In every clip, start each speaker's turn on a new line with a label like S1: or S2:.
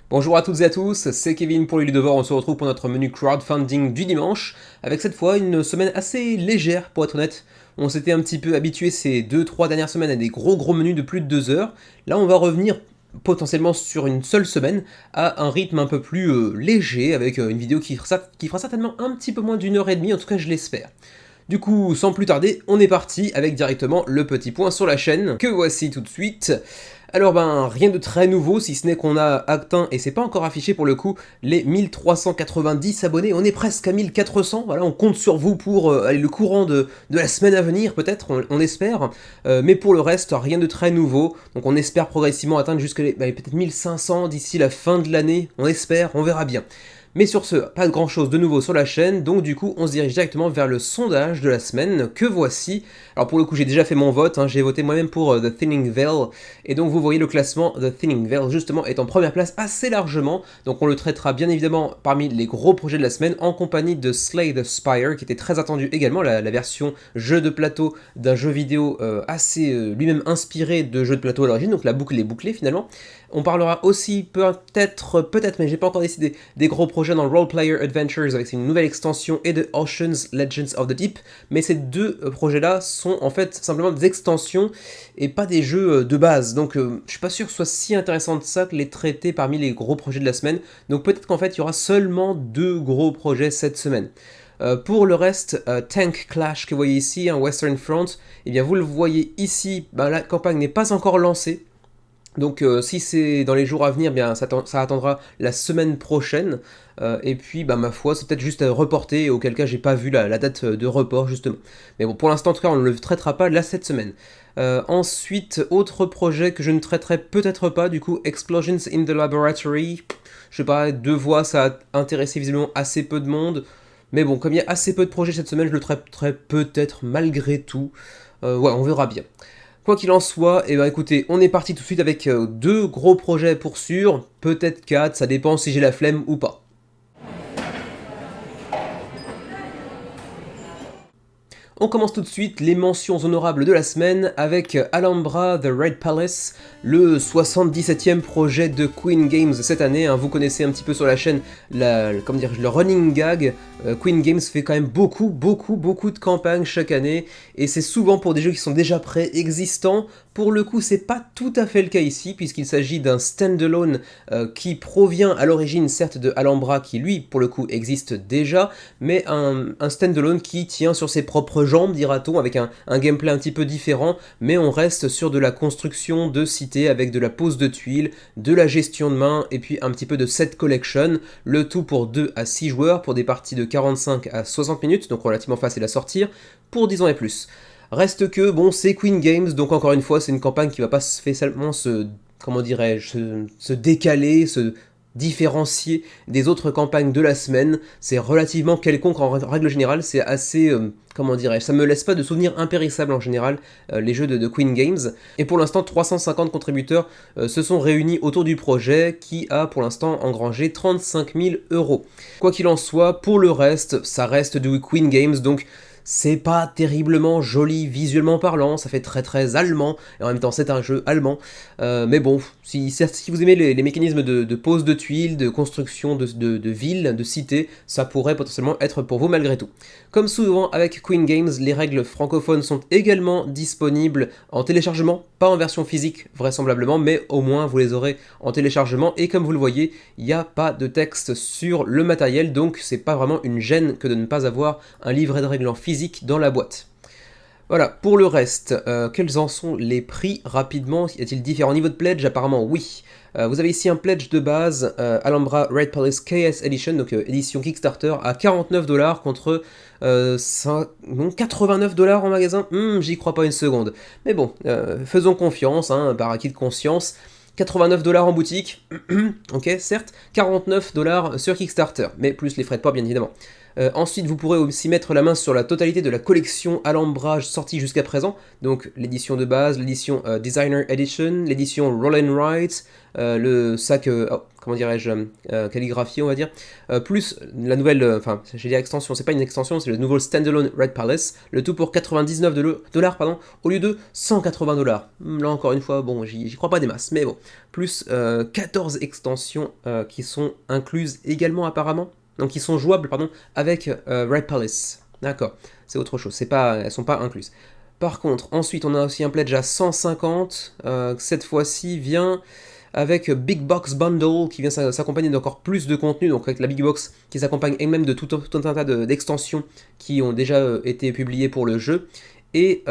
S1: Bonjour à toutes et à tous, c'est Kevin pour les Ludovore, on se retrouve pour notre menu crowdfunding du dimanche, avec cette fois une semaine assez légère pour être honnête. On s'était un petit peu habitué ces deux-trois dernières semaines à des gros menus de plus de 2 heures. Là on va revenir potentiellement sur une seule semaine à un rythme un peu plus léger, avec une vidéo qui fera certainement un petit peu moins d'une heure et demie, en tout cas je l'espère. Du coup, sans plus tarder, on est parti avec directement le petit point sur la chaîne, que voici tout de suite. Alors rien de très nouveau, si ce n'est qu'on a atteint, et c'est pas encore affiché pour le coup, les 1390 abonnés, on est presque à 1400, voilà, on compte sur vous pour aller le courant de la semaine à venir, peut-être, on espère, mais pour le reste, rien de très nouveau, donc on espère progressivement atteindre jusqu'à peut-être 1500 d'ici la fin de l'année, on espère, on verra bien. Mais sur ce, pas grand chose de nouveau sur la chaîne, donc du coup on se dirige directement vers le sondage de la semaine, que voici. Alors pour le coup j'ai déjà fait mon vote, j'ai voté moi-même pour The Thinning Veil, et donc vous voyez le classement The Thinning Veil justement est en première place assez largement, donc on le traitera bien évidemment parmi les gros projets de la semaine en compagnie de Slay the Spire, qui était très attendu également, la version jeu de plateau d'un jeu vidéo assez lui-même inspiré de jeux de plateau à l'origine, donc la boucle est bouclée finalement. On parlera aussi peut-être, mais j'ai pas encore décidé, des gros projets dans le Role Player Adventures avec une nouvelle extension et de Ocean's Legends of the Deep, mais ces deux projets-là sont en fait simplement des extensions et pas des jeux de base, donc je suis pas sûr que ce soit si intéressant de ça que les traiter parmi les gros projets de la semaine, donc peut-être qu'en fait il y aura seulement 2 gros projets cette semaine. Pour le reste, Tank Clash que vous voyez ici, Western Front, et bien vous le voyez ici, la campagne n'est pas encore lancée. Donc si c'est dans les jours à venir, bien ça attendra la semaine prochaine. Et puis ma foi, c'est peut-être juste à reporter, auquel cas j'ai pas vu la date de report justement. Mais bon, pour l'instant en tout cas, on ne le traitera pas là cette semaine. Ensuite, autre projet que je ne traiterai peut-être pas, du coup, Explosions in the Laboratory. Je sais pas, 2 voix, ça a intéressé visiblement assez peu de monde. Mais bon, comme il y a assez peu de projets cette semaine, je le traiterai peut-être malgré tout. Ouais, on verra bien. Quoi qu'il en soit, écoutez, on est parti tout de suite avec 2 gros projets pour sûr, peut-être 4, ça dépend si j'ai la flemme ou pas. On commence tout de suite les mentions honorables de la semaine avec Alhambra The Red Palace, le 77e projet de Queen Games cette année. Vous connaissez un petit peu sur la chaîne le running gag. Queen Games fait quand même beaucoup de campagnes chaque année, et c'est souvent pour des jeux qui sont déjà préexistants. Pour le coup, c'est pas tout à fait le cas ici, puisqu'il s'agit d'un standalone qui provient à l'origine certes de Alhambra, qui lui, pour le coup, existe déjà, mais un standalone qui tient sur ses propres jambes, dira-t-on, avec un gameplay un petit peu différent, mais on reste sur de la construction de cités avec de la pose de tuiles, de la gestion de main, et puis un petit peu de set collection, le tout pour 2 à 6 joueurs, pour des parties de 45 à 60 minutes, donc relativement facile à sortir, pour 10 ans et plus. Reste que, bon, c'est Queen Games, donc encore une fois, c'est une campagne qui va pas spécialement comment dirais-je, se décaler, se différencier des autres campagnes de la semaine. C'est relativement quelconque en règle générale, c'est assez, comment dirais-je, ça me laisse pas de souvenirs impérissables en général, les jeux de Queen Games. Et pour l'instant, 350 contributeurs se sont réunis autour du projet qui a pour l'instant engrangé 35 000 euros. Quoi qu'il en soit, pour le reste, ça reste du Queen Games, donc c'est pas terriblement joli visuellement parlant, ça fait très allemand, et en même temps c'est un jeu allemand. Mais bon, si vous aimez les mécanismes de pose de tuiles, de construction de villes, de cités, ça pourrait potentiellement être pour vous malgré tout. Comme souvent avec Queen Games, les règles francophones sont également disponibles en téléchargement, pas en version physique vraisemblablement, mais au moins vous les aurez en téléchargement, et comme vous le voyez, il n'y a pas de texte sur le matériel, donc c'est pas vraiment une gêne que de ne pas avoir un livret de règles en physique dans la boîte. Voilà, pour le reste, quels en sont les prix rapidement? Y a-t-il différents niveaux de pledge? Apparemment oui. Vous avez ici un pledge de base, Alhambra Red Palace KS Edition, donc édition Kickstarter, à 49$ contre 89$ en magasin. J'y crois pas une seconde. Mais bon, faisons confiance, par acquis de conscience. 89$ en boutique, ok, certes, 49$ sur Kickstarter, mais plus les frais de port bien évidemment. Ensuite, vous pourrez aussi mettre la main sur la totalité de la collection Alhambra sortie jusqu'à présent, donc l'édition de base, l'édition Designer Edition, l'édition Roll and Write, le sac, comment dirais-je, calligraphié, on va dire, plus la nouvelle, enfin, j'ai dit extension, c'est pas une extension, c'est le nouveau standalone Red Palace, le tout pour 99 dollars, pardon, au lieu de 180 dollars. Là, encore une fois, bon, j'y crois pas des masses, mais bon, plus 14 extensions qui sont incluses également, apparemment, donc qui sont jouables, pardon, avec Red Palace. D'accord, c'est autre chose, elles sont pas incluses. Par contre, ensuite, on a aussi un pledge à 150, cette fois-ci vient avec Big Box Bundle qui vient s'accompagner d'encore plus de contenu, donc avec la Big Box qui s'accompagne elle-même de tout un tas d'extensions qui ont déjà été publiées pour le jeu, et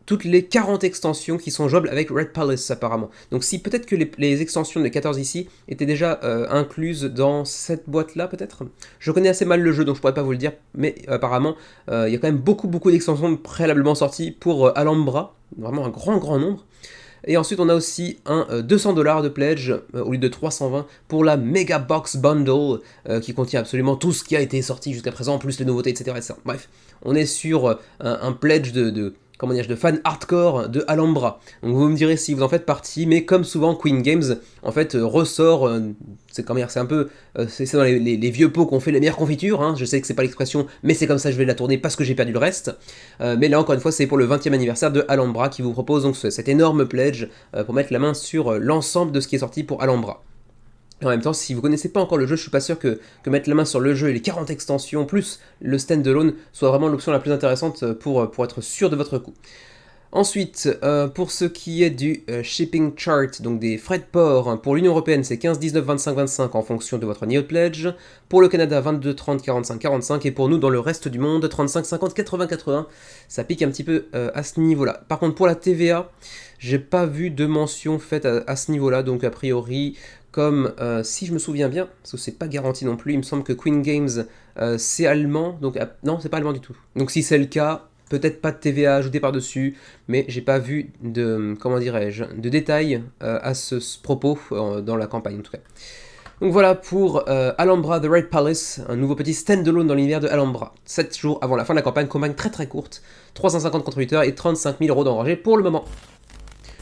S1: toutes les 40 extensions qui sont jouables avec Red Palace apparemment. Donc si peut-être que les extensions des 14 ici étaient déjà incluses dans cette boîte-là peut-être. Je connais assez mal le jeu donc je pourrais pas vous le dire, mais apparemment il y a quand même beaucoup d'extensions préalablement sorties pour Alhambra, vraiment un grand nombre. Et ensuite, on a aussi un 200 $ de pledge au lieu de 320 pour la Mega Box Bundle qui contient absolument tout ce qui a été sorti jusqu'à présent, plus les nouveautés, etc. Bref, on est sur un pledge comment dire, de fans hardcore de Alhambra. Donc vous me direz si vous en faites partie, mais comme souvent Queen Games en fait ressort, c'est un peu, c'est dans les vieux pots qu'on fait les meilleures confitures, hein. Je sais que c'est pas l'expression, mais c'est comme ça je vais la tourner parce que j'ai perdu le reste. Mais là encore une fois c'est pour le 20e anniversaire de Alhambra qui vous propose donc cet énorme pledge pour mettre la main sur l'ensemble de ce qui est sorti pour Alhambra. En même temps, si vous connaissez pas encore le jeu, je suis pas sûr que mettre la main sur le jeu et les 40 extensions, plus le standalone, soit vraiment l'option la plus intéressante pour être sûr de votre coup. Ensuite, pour ce qui est du shipping chart, donc des frais de port, pour l'Union Européenne, c'est 15, 19, 25, 25 en fonction de votre niveau de pledge. Pour le Canada, 22, 30, 45, 45. Et pour nous, dans le reste du monde, 35, 50, 80, 80. Ça pique un petit peu à ce niveau-là. Par contre, pour la TVA, j'ai pas vu de mention faite à ce niveau-là, donc a priori... Comme si je me souviens bien, parce que c'est pas garanti non plus, il me semble que Queen Games c'est allemand, donc non c'est pas allemand du tout. Donc si c'est le cas, peut-être pas de TVA ajouté par-dessus, mais j'ai pas vu de, comment dirais-je, de détails à ce propos dans la campagne en tout cas. Donc voilà pour Alhambra The Red Palace, un nouveau petit standalone dans l'univers de Alhambra. 7 jours avant la fin de la campagne très courte, 350 contributeurs et 35 000 € d'enragés pour le moment.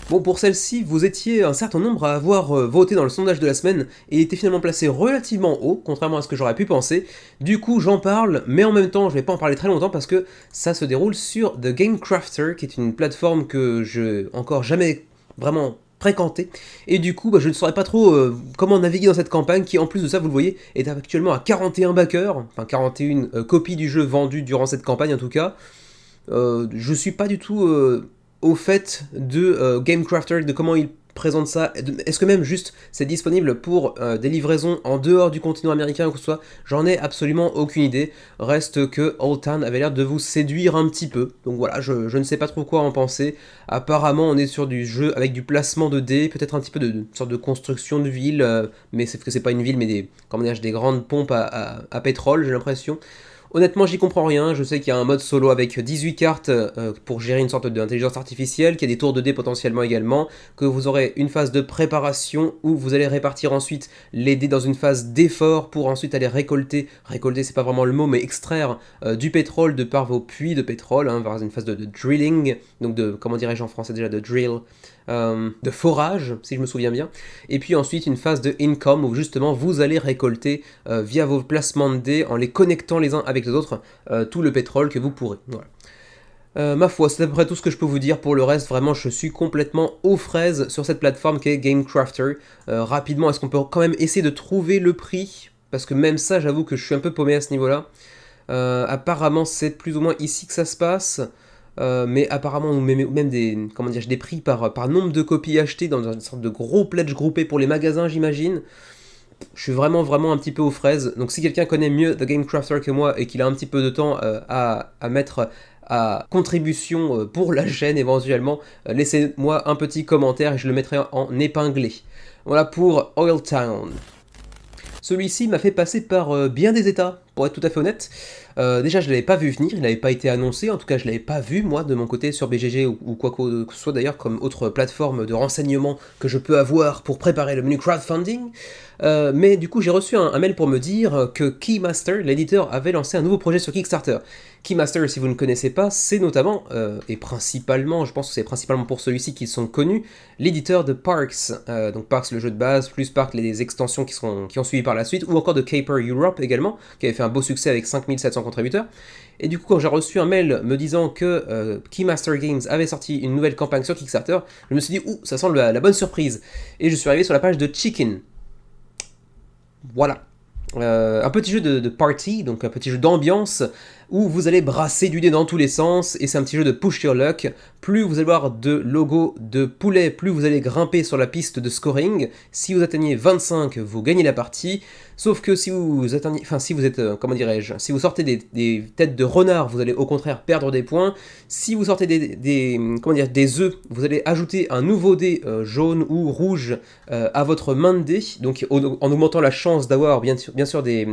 S1: Bon, pour celle-ci, vous étiez un certain nombre à avoir voté dans le sondage de la semaine et était finalement placé relativement haut, contrairement à ce que j'aurais pu penser. Du coup, j'en parle, mais en même temps, je vais pas en parler très longtemps parce que ça se déroule sur The Game Crafter, qui est une plateforme que je encore jamais vraiment fréquenté, et du coup je ne saurais pas trop comment naviguer dans cette campagne qui en plus de ça vous le voyez est actuellement à 41 backers, enfin 41 copies du jeu vendues durant cette campagne en tout cas. Je suis pas du tout au fait de GameCrafter, de comment il présente ça, est-ce que même juste c'est disponible pour des livraisons en dehors du continent américain ou que ce soit, j'en ai absolument aucune idée, reste que Old Town avait l'air de vous séduire un petit peu, donc voilà, je ne sais pas trop quoi en penser, apparemment on est sur du jeu avec du placement de dés, peut-être un petit peu de sorte de construction de ville, mais c'est que c'est pas une ville mais des grandes pompes à pétrole j'ai l'impression. Honnêtement, j'y comprends rien, je sais qu'il y a un mode solo avec 18 cartes pour gérer une sorte d'intelligence artificielle, qu'il y a des tours de dés potentiellement également, que vous aurez une phase de préparation où vous allez répartir ensuite les dés dans une phase d'effort pour ensuite aller récolter c'est pas vraiment le mot, mais extraire du pétrole de par vos puits de pétrole, hein, vers une phase de drilling, donc de, comment dirais-je en français déjà, de drill, de forage, si je me souviens bien, et puis ensuite une phase de income où justement vous allez récolter via vos placements de dés en les connectant les uns avec les autres tout le pétrole que vous pourrez. Voilà. Ma foi, c'est à peu près tout ce que je peux vous dire. Pour le reste, vraiment, je suis complètement aux fraises sur cette plateforme qui est GameCrafter. Rapidement, est-ce qu'on peut quand même essayer de trouver le prix? Parce que même ça, j'avoue que je suis un peu paumé à ce niveau-là. Apparemment, c'est plus ou moins ici que ça se passe. Mais apparemment même des prix par nombre de copies achetées dans une sorte de gros pledge groupé pour les magasins, j'imagine. Je suis vraiment un petit peu aux fraises, donc si quelqu'un connaît mieux The Game Crafter que moi et qu'il a un petit peu de temps à mettre à contribution pour la chaîne éventuellement, laissez-moi un petit commentaire et je le mettrai en épinglé. Voilà pour Oil Town. Celui-ci m'a fait passer par bien des états pour être tout à fait honnête. Déjà, je l'avais pas vu venir, il n'avait pas été annoncé, en tout cas je l'avais pas vu moi de mon côté sur BGG ou quoi que ce soit d'ailleurs comme autre plateforme de renseignement que je peux avoir pour préparer le menu crowdfunding. Mais du coup j'ai reçu un mail pour me dire que Keymaster, l'éditeur, avait lancé un nouveau projet sur Kickstarter. Keymaster, si vous ne connaissez pas, c'est notamment, et principalement, je pense que c'est principalement pour celui-ci qu'ils sont connus, l'éditeur de Parks, donc Parks le jeu de base, plus Parks les extensions qui ont suivi par la suite, ou encore de Caper Europe également, qui avait fait un beau succès avec 5700 contributeurs. Et du coup, quand j'ai reçu un mail me disant que Keymaster Games avait sorti une nouvelle campagne sur Kickstarter, je me suis dit, ouh, ça sent la bonne surprise. Et je suis arrivé sur la page de Chicken. Voilà. Un petit jeu de party, donc un petit jeu d'ambiance, où vous allez brasser du dé dans tous les sens, et c'est un petit jeu de push your luck. Plus vous allez avoir de logos de poulet, plus vous allez grimper sur la piste de scoring. Si vous atteignez 25, vous gagnez la partie. Sauf que si vous atteignez, enfin si vous êtes, comment dirais-je, si vous sortez des têtes de renard, vous allez au contraire perdre des points. Si vous sortez des œufs, vous allez ajouter un nouveau dé jaune ou rouge à votre main de dé, donc en augmentant la chance d'avoir bien sûr des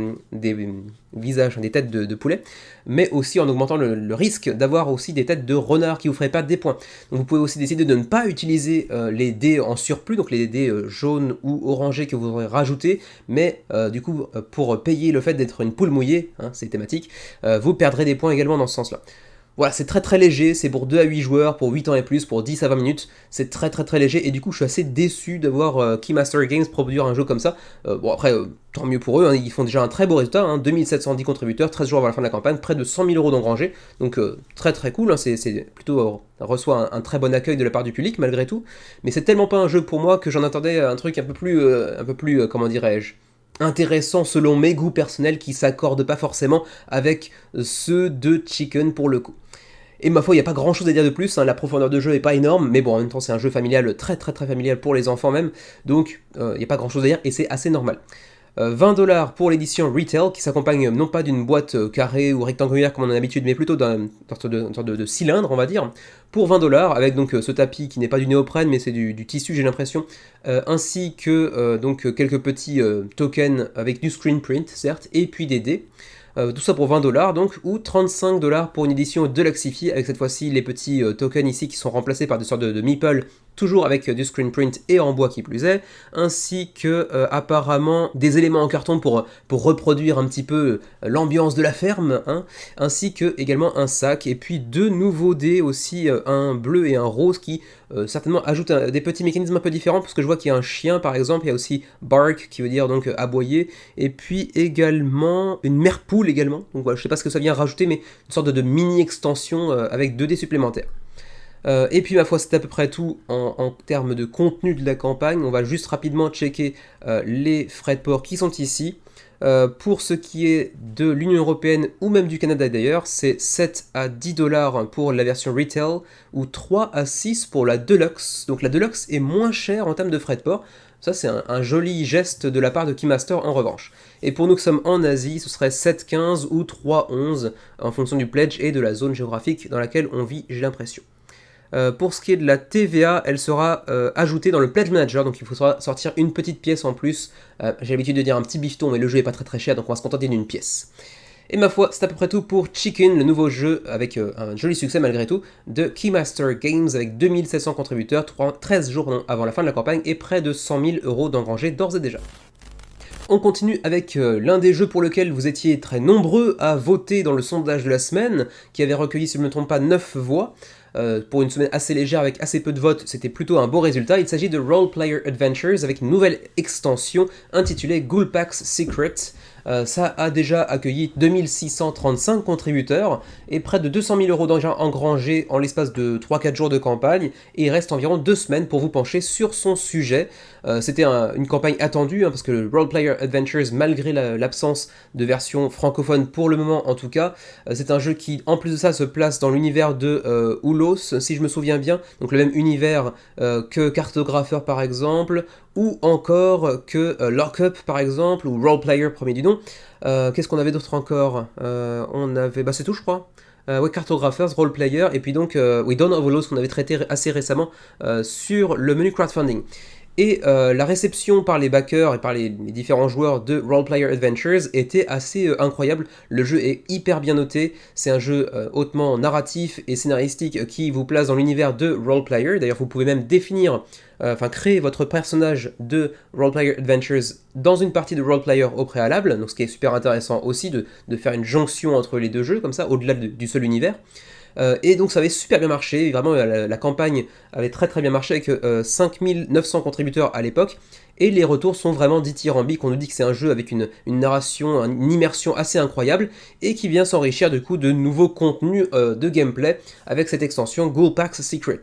S1: visages, des têtes de poulet, mais aussi en augmentant le risque d'avoir aussi des têtes de renard qui vous feraient perdre des points. Donc vous pouvez aussi décider de ne pas utiliser les dés en surplus, donc les dés jaunes ou orangés que vous aurez rajoutés, mais du coup pour payer le fait d'être une poule mouillée, hein, c'est thématique, vous perdrez des points également dans ce sens-là. Voilà, c'est très très léger, c'est pour 2 à 8 joueurs, pour 8 ans et plus, pour 10 à 20 minutes, c'est très très très léger, et du coup je suis assez déçu d'avoir Keymaster Games produire un jeu comme ça. Bon après, tant mieux pour eux, hein, ils font déjà un très beau résultat, hein, 2710 contributeurs, 13 jours avant la fin de la campagne, près de 100 000 euros d'engrangés, donc très très cool, hein, c'est plutôt reçoit un très bon accueil de la part du public malgré tout, mais c'est tellement pas un jeu pour moi que j'en attendais un truc un peu plus comment dirais-je, intéressant selon mes goûts personnels qui s'accordent pas forcément avec ceux de Chicken pour le coup. Et ma foi, il n'y a pas grand chose à dire de plus, hein, la profondeur de jeu est pas énorme, mais bon, en même temps, c'est un jeu familial, très très très familial pour les enfants même, donc il n'y a pas grand chose à dire et c'est assez normal. 20$ pour l'édition Retail, qui s'accompagne non pas d'une boîte carrée ou rectangulaire comme on a l'habitude, mais plutôt d'une sorte de cylindre, on va dire, pour 20$, avec donc ce tapis qui n'est pas du néoprène, mais c'est du tissu, j'ai l'impression, ainsi que donc quelques petits tokens avec du screen print, certes, et puis des dés. Tout ça pour 20$ donc, ou 35$ pour une édition deluxifiée, avec cette fois-ci les petits tokens ici qui sont remplacés par des sortes de meeples, toujours avec du screen print et en bois qui plus est, ainsi que apparemment des éléments en carton pour reproduire un petit peu l'ambiance de la ferme, hein, ainsi que également un sac, et puis 2 nouveaux dés aussi, un bleu et un rose qui certainement ajoutent des petits mécanismes un peu différents, parce que je vois qu'il y a un chien par exemple, il y a aussi bark qui veut dire donc aboyer, et puis également une mère poule également, donc voilà, je sais pas ce que ça vient rajouter, mais une sorte de mini extension avec 2 dés supplémentaires. Et puis ma foi, c'est à peu près tout en termes de contenu de la campagne. On va juste rapidement checker les frais de port qui sont ici. Pour ce qui est de l'Union Européenne ou même du Canada d'ailleurs, c'est 7 à 10$ pour la version retail ou 3 à 6 pour la Deluxe. Donc la Deluxe est moins chère en termes de frais de port. Ça c'est un joli geste de la part de Keymaster en revanche. Et pour nous qui sommes en Asie, ce serait 7,15 ou 3,11 en fonction du pledge et de la zone géographique dans laquelle on vit, j'ai l'impression. Pour ce qui est de la TVA, elle sera ajoutée dans le Pledge Manager, donc il faudra sortir une petite pièce en plus. J'ai l'habitude de dire un petit bifton, mais le jeu est pas très très cher, donc on va se contenter d'une pièce. Et ma foi, c'est à peu près tout pour Chicken, le nouveau jeu avec un joli succès malgré tout, de Keymaster Games avec 2700 contributeurs, 13 jours avant la fin de la campagne et près de 100 000 euros d'engrangés d'ores et déjà. On continue avec l'un des jeux pour lequel vous étiez très nombreux à voter dans le sondage de la semaine, qui avait recueilli, si je ne me trompe pas, 9 voix. Pour une semaine assez légère avec assez peu de votes, c'était plutôt un beau résultat. Il s'agit de Role Player Adventures avec une nouvelle extension intitulée Ghoulpax Secret. Ça a déjà accueilli 2635 contributeurs et près de 200 000 euros engrangés en l'espace de 3-4 jours de campagne, et il reste environ 2 semaines pour vous pencher sur son sujet. C'était une campagne attendue, hein, parce que le Role Player Adventures, malgré l'absence de version francophone pour le moment en tout cas, c'est un jeu qui en plus de ça se place dans l'univers de Ulos, si je me souviens bien, donc le même univers que Cartographer par exemple, ou encore que Lockup par exemple, ou Role Player premier du nom. Qu'est-ce qu'on avait d'autre encore? On avait... Bah c'est tout je crois. Ouais, Cartographers, Role Player, et puis donc Dawn of Ulos qu'on avait traité assez récemment sur le menu crowdfunding. Et la réception par les backers et par les différents joueurs de Role Player Adventures était assez incroyable. Le jeu est hyper bien noté, c'est un jeu hautement narratif et scénaristique qui vous place dans l'univers de Role Player. D'ailleurs, vous pouvez même définir, créer votre personnage de Role Player Adventures dans une partie de Role Player au préalable, donc ce qui est super intéressant aussi de faire une jonction entre les deux jeux, comme ça, au-delà du seul univers. Et donc ça avait super bien marché, vraiment la campagne avait très très bien marché avec 5900 contributeurs à l'époque, et les retours sont vraiment dithyrambiques. On nous dit que c'est un jeu avec une narration, une immersion assez incroyable, et qui vient s'enrichir du coup de nouveaux contenus de gameplay avec cette extension Ghoulpax Secret.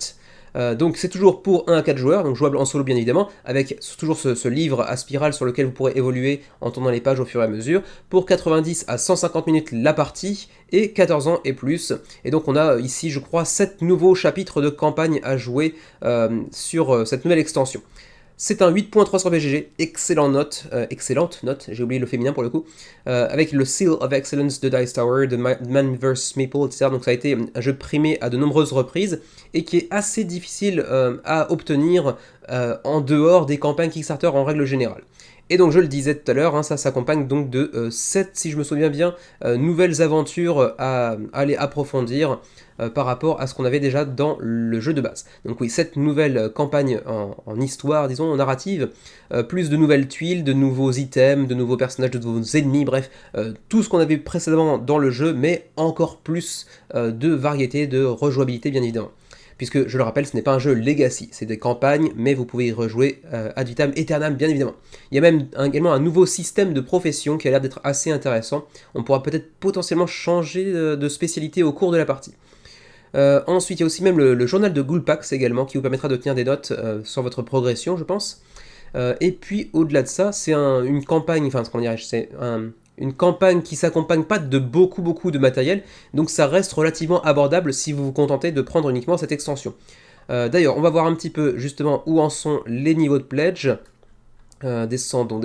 S1: Donc c'est toujours pour 1 à 4 joueurs, donc jouable en solo bien évidemment, avec toujours ce livre à spirale sur lequel vous pourrez évoluer en tournant les pages au fur et à mesure, pour 90 à 150 minutes la partie, et 14 ans et plus. Et donc on a ici, je crois, 7 nouveaux chapitres de campagne à jouer sur cette nouvelle extension. C'est un 8.3 sur BGG, excellente note, j'ai oublié le féminin pour le coup, avec le Seal of Excellence de Dice Tower, de Man vs Maple, etc. Donc ça a été un jeu primé à de nombreuses reprises, et qui est assez difficile à obtenir en dehors des campagnes Kickstarter en règle générale. Et donc je le disais tout à l'heure, ça s'accompagne donc de 7, si je me souviens bien, nouvelles aventures à aller approfondir par rapport à ce qu'on avait déjà dans le jeu de base. Donc oui, 7 nouvelles campagnes en histoire, disons, narrative, plus de nouvelles tuiles, de nouveaux items, de nouveaux personnages, de nouveaux ennemis, bref, tout ce qu'on avait précédemment dans le jeu, mais encore plus de variété, de rejouabilité bien évidemment. Puisque, je le rappelle, ce n'est pas un jeu Legacy, c'est des campagnes, mais vous pouvez y rejouer ad vitam aeternam, bien évidemment. Il y a même également un nouveau système de profession qui a l'air d'être assez intéressant. On pourra peut-être potentiellement changer de spécialité au cours de la partie. Ensuite, il y a aussi même le journal de Ghoulpax également, qui vous permettra de tenir des notes sur votre progression, je pense. Et puis, au-delà de ça, c'est une campagne, enfin, comment dirais-je, c'est une campagne qui s'accompagne pas de beaucoup de matériel, donc ça reste relativement abordable si vous vous contentez de prendre uniquement cette extension. D'ailleurs, on va voir un petit peu justement où en sont les niveaux de pledge. Descendons,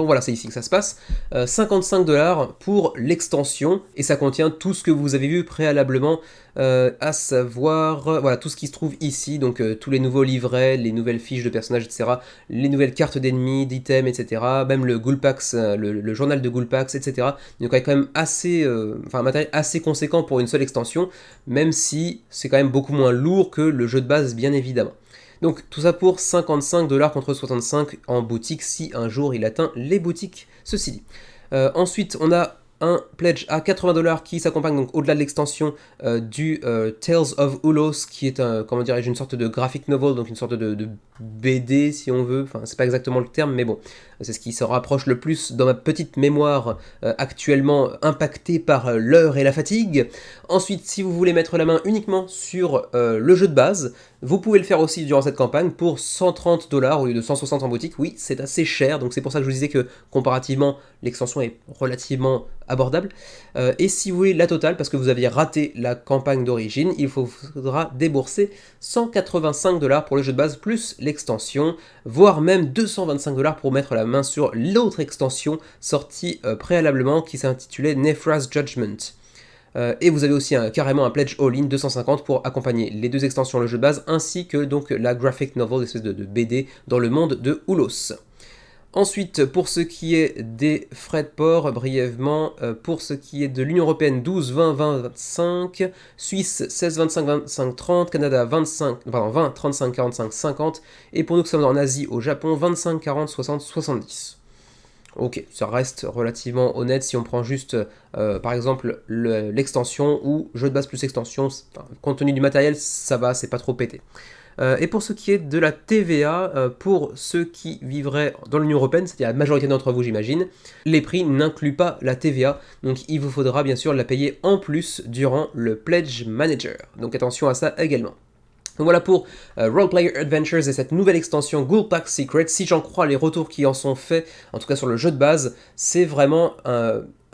S1: voilà, c'est ici que ça se passe. 55$ pour l'extension, et ça contient tout ce que vous avez vu préalablement, à savoir, voilà, tout ce qui se trouve ici, donc tous les nouveaux livrets, les nouvelles fiches de personnages, etc., les nouvelles cartes d'ennemis, d'items, etc., même le Ghoulpax, le journal de Ghoulpax, etc. Donc il y a quand même un matériel assez conséquent pour une seule extension, même si c'est quand même beaucoup moins lourd que le jeu de base, bien évidemment. Donc tout ça pour 55$ contre 65 en boutique si un jour il atteint les boutiques, ceci dit. Ensuite on a un pledge à 80$ qui s'accompagne donc au-delà de l'extension du Tales of Ulos, qui est comment dirais-je, une sorte de graphic novel, donc une sorte de BD si on veut, enfin c'est pas exactement le terme, mais bon, c'est ce qui se rapproche le plus dans ma petite mémoire actuellement impactée par l'heure et la fatigue. Ensuite, si vous voulez mettre la main uniquement sur le jeu de base, vous pouvez le faire aussi durant cette campagne pour 130$ au lieu de 160 en boutique. Oui, c'est assez cher, donc c'est pour ça que je vous disais que comparativement, l'extension est relativement abordable. Et si vous voulez la totale, parce que vous aviez raté la campagne d'origine, il faudra débourser 185$ pour le jeu de base plus l'extension, voire même 225$ pour mettre la main sur l'autre extension sortie préalablement qui s'intitulait Nephra's Judgment. Et vous avez aussi carrément un pledge all-in 250 pour accompagner les deux extensions, le jeu de base, ainsi que donc la graphic novel, espèce de BD dans le monde de Ulos. Ensuite, pour ce qui est des frais de port, brièvement, pour ce qui est de l'Union Européenne, 12, 20, 20, 25, Suisse, 16, 25, 25, 30, Canada, 20, 35, 45, 50, et pour nous qui sommes en Asie, au Japon, 25, 40, 60, 70. Ok, ça reste relativement honnête si on prend juste, par exemple, l'extension ou jeu de base plus extension, compte tenu du matériel, ça va, c'est pas trop pété. Et pour ce qui est de la TVA, pour ceux qui vivraient dans l'Union Européenne, c'est-à-dire la majorité d'entre vous j'imagine, les prix n'incluent pas la TVA, donc il vous faudra bien sûr la payer en plus durant le Pledge Manager. Donc attention à ça également. Donc voilà pour Role Player Adventures et cette nouvelle extension Ghoulpax Secret. Si j'en crois les retours qui en sont faits, en tout cas sur le jeu de base, c'est vraiment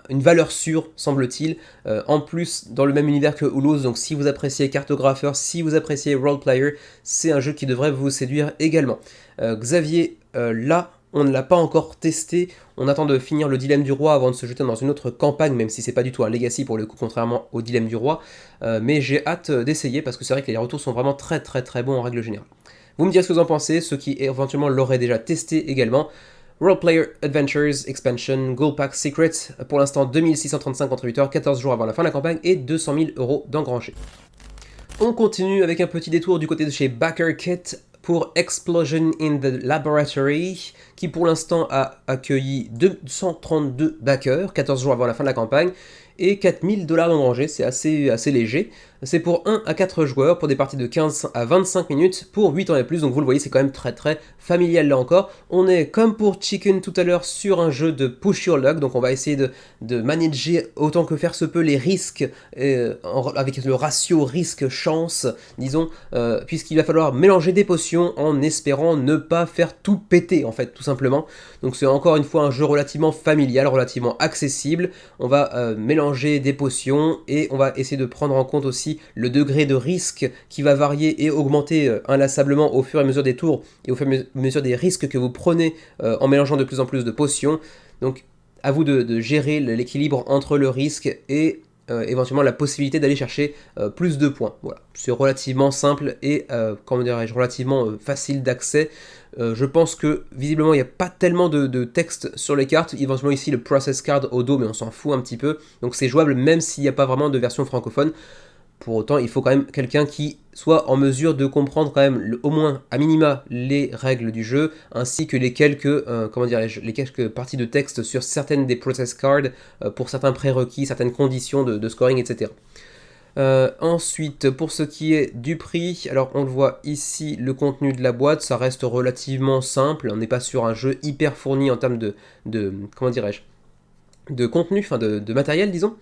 S1: une valeur sûre, semble-t-il. En plus, dans le même univers que Ulos, donc si vous appréciez Cartographer, si vous appréciez Role Player, c'est un jeu qui devrait vous séduire également. Xavier, là, on ne l'a pas encore testé, on attend de finir le dilemme du roi avant de se jeter dans une autre campagne, même si c'est pas du tout un legacy pour le coup, contrairement au dilemme du roi, mais j'ai hâte d'essayer parce que c'est vrai que les retours sont vraiment très bons en règle générale. Vous me direz ce que vous en pensez, ceux qui éventuellement l'auraient déjà testé également. Role Player Adventures Expansion Gold Pack Secret, pour l'instant 2635 contributeurs, 14 jours avant la fin de la campagne et 200 000 € d'engrangés. On continue avec un petit détour du côté de chez BackerKit pour Explosion in the Laboratory, qui pour l'instant a accueilli 232 backers, 14 jours avant la fin de la campagne, et 4000 $ d'engrangés, c'est assez léger. C'est pour 1 à 4 joueurs, pour des parties de 15 à 25 minutes, pour 8 ans et plus, donc vous le voyez, c'est quand même très familial là encore. On est, comme pour Chicken tout à l'heure, sur un jeu de push your luck, donc on va essayer de manager autant que faire se peut les risques, avec le ratio risque-chance, disons, puisqu'il va falloir mélanger des potions en espérant ne pas faire tout péter, en fait, tout simplement. Donc c'est encore une fois un jeu relativement familial, relativement accessible. On va mélanger des potions et on va essayer de prendre en compte aussi le degré de risque qui va varier et augmenter inlassablement au fur et à mesure des tours et au fur et à mesure des risques que vous prenez en mélangeant de plus en plus de potions. Donc à vous de gérer l'équilibre entre le risque et éventuellement la possibilité d'aller chercher plus de points. Voilà, c'est relativement simple et comment dirais-je, relativement facile d'accès. Je pense que visiblement il n'y a pas tellement de texte sur les cartes, éventuellement ici le process card au dos, mais on s'en fout un petit peu, donc c'est jouable même s'il n'y a pas vraiment de version francophone. Pour autant, il faut quand même quelqu'un qui soit en mesure de comprendre quand même au moins à minima les règles du jeu, ainsi que les quelques, les quelques parties de texte sur certaines des process cards, pour certains prérequis, certaines conditions de scoring, etc. Ensuite, pour ce qui est du prix, alors on le voit ici, le contenu de la boîte, ça reste relativement simple, on n'est pas sur un jeu hyper fourni en termes de contenu, enfin de matériel, disons.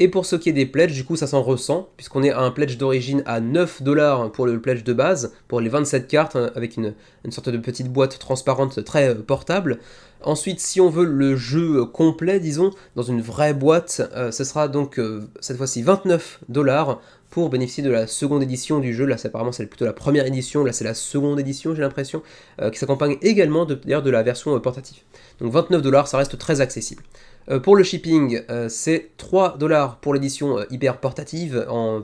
S1: Et pour ce qui est des pledges, du coup ça s'en ressent, puisqu'on est à un pledge d'origine à 9 $ pour le pledge de base, pour les 27 cartes, avec une sorte de petite boîte transparente très portable. Ensuite, si on veut le jeu complet, disons, dans une vraie boîte, ce sera donc cette fois-ci 29 $ pour bénéficier de la seconde édition du jeu. Là, apparemment, c'est plutôt la première édition, là, c'est la seconde édition, j'ai l'impression, qui s'accompagne également d'ailleurs de la version portative. Donc 29 $, ça reste très accessible. Pour le shipping, c'est 3 $ pour l'édition hyper portative, en